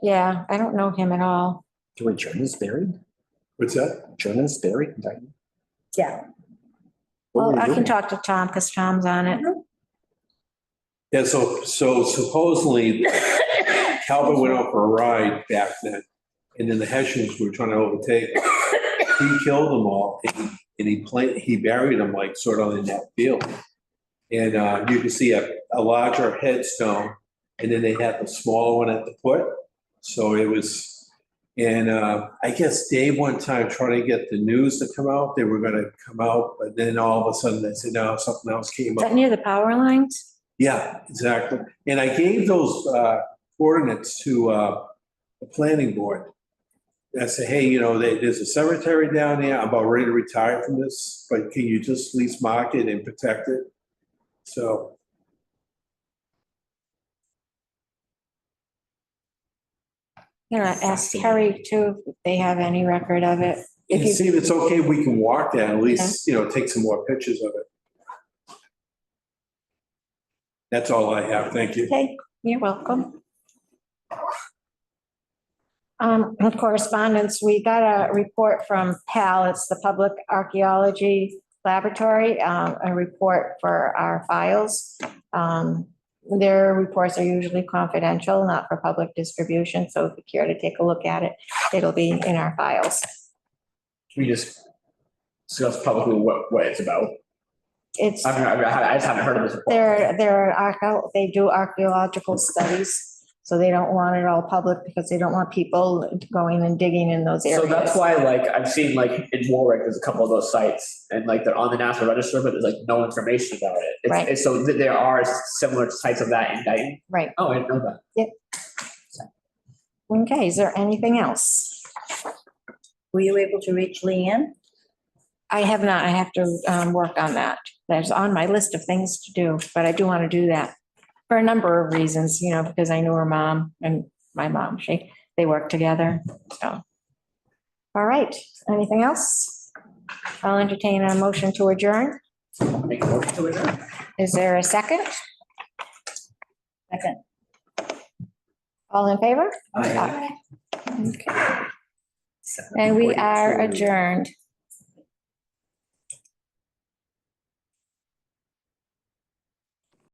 A: yeah, I don't know him at all.
B: Joey Jordan's buried?
F: What's that?
B: Jordan's buried? in Dayton?
E: Yeah.
B: What were
A: Well,
B: they
A: I can
B: doing?
A: talk to Tom because Tom's on it.
F: Yeah, so supposedly Calvin went out for a ride back then, and then the Hessians were trying to overtake him. He killed them all, and he buried them like sort of in that field. And you can see a larger headstone, and then they had the smaller one at the foot. So it was, and I guess Dave one time trying to get the news to come out, they were gonna come out, but then all of a sudden they said, no, something else came
A: Is
F: up.
A: that near the power lines?
F: Yeah, exactly. And I gave those coordinates to the planning board. And I said, hey, you know, there's a cemetery down there. I'm about ready to retire from this, but can you just at least mark it and protect it? So,
A: You know, ask Terry too, if they have any record of it. If
F: and
A: you,
F: see if it's okay, we can walk that, at least, you know, take some more pictures of it. That's all I have. Thank you.
A: okay, you're welcome. Correspondence, we got a report from PAL, it's the Public Archaeology Laboratory, a report for our files. Their reports are usually confidential, not for public distribution, so if you care to take a look at it, it'll be in our files.
C: Can we just discuss publicly what it's about?
A: It's,
C: I just haven't heard of this report.
A: they do archaeological studies, so they don't want it all public because they don't want people going and digging in those areas.
C: So that's why, like, I've seen, like, in Warwick, there's a couple of those sites, and like, they're on the National Register, but there's like no information about it.
A: Right.
C: So there are similar sites of that in Dayton.
A: Right,
C: Oh, I didn't know that.
A: okay, is there anything else?
E: Were you able to reach Leanne?
A: I have not, I have to work on that. That's on my list of things to do, but I do want to do that for a number of reasons, you know, because I knew her mom and my mom, they work together, so. All right, anything else? I'll entertain a motion to adjourn.
C: Make a motion to adjourn.
A: Is there a second?
E: Second.
A: All in favor?
C: Aye.
A: Okay. And we are adjourned.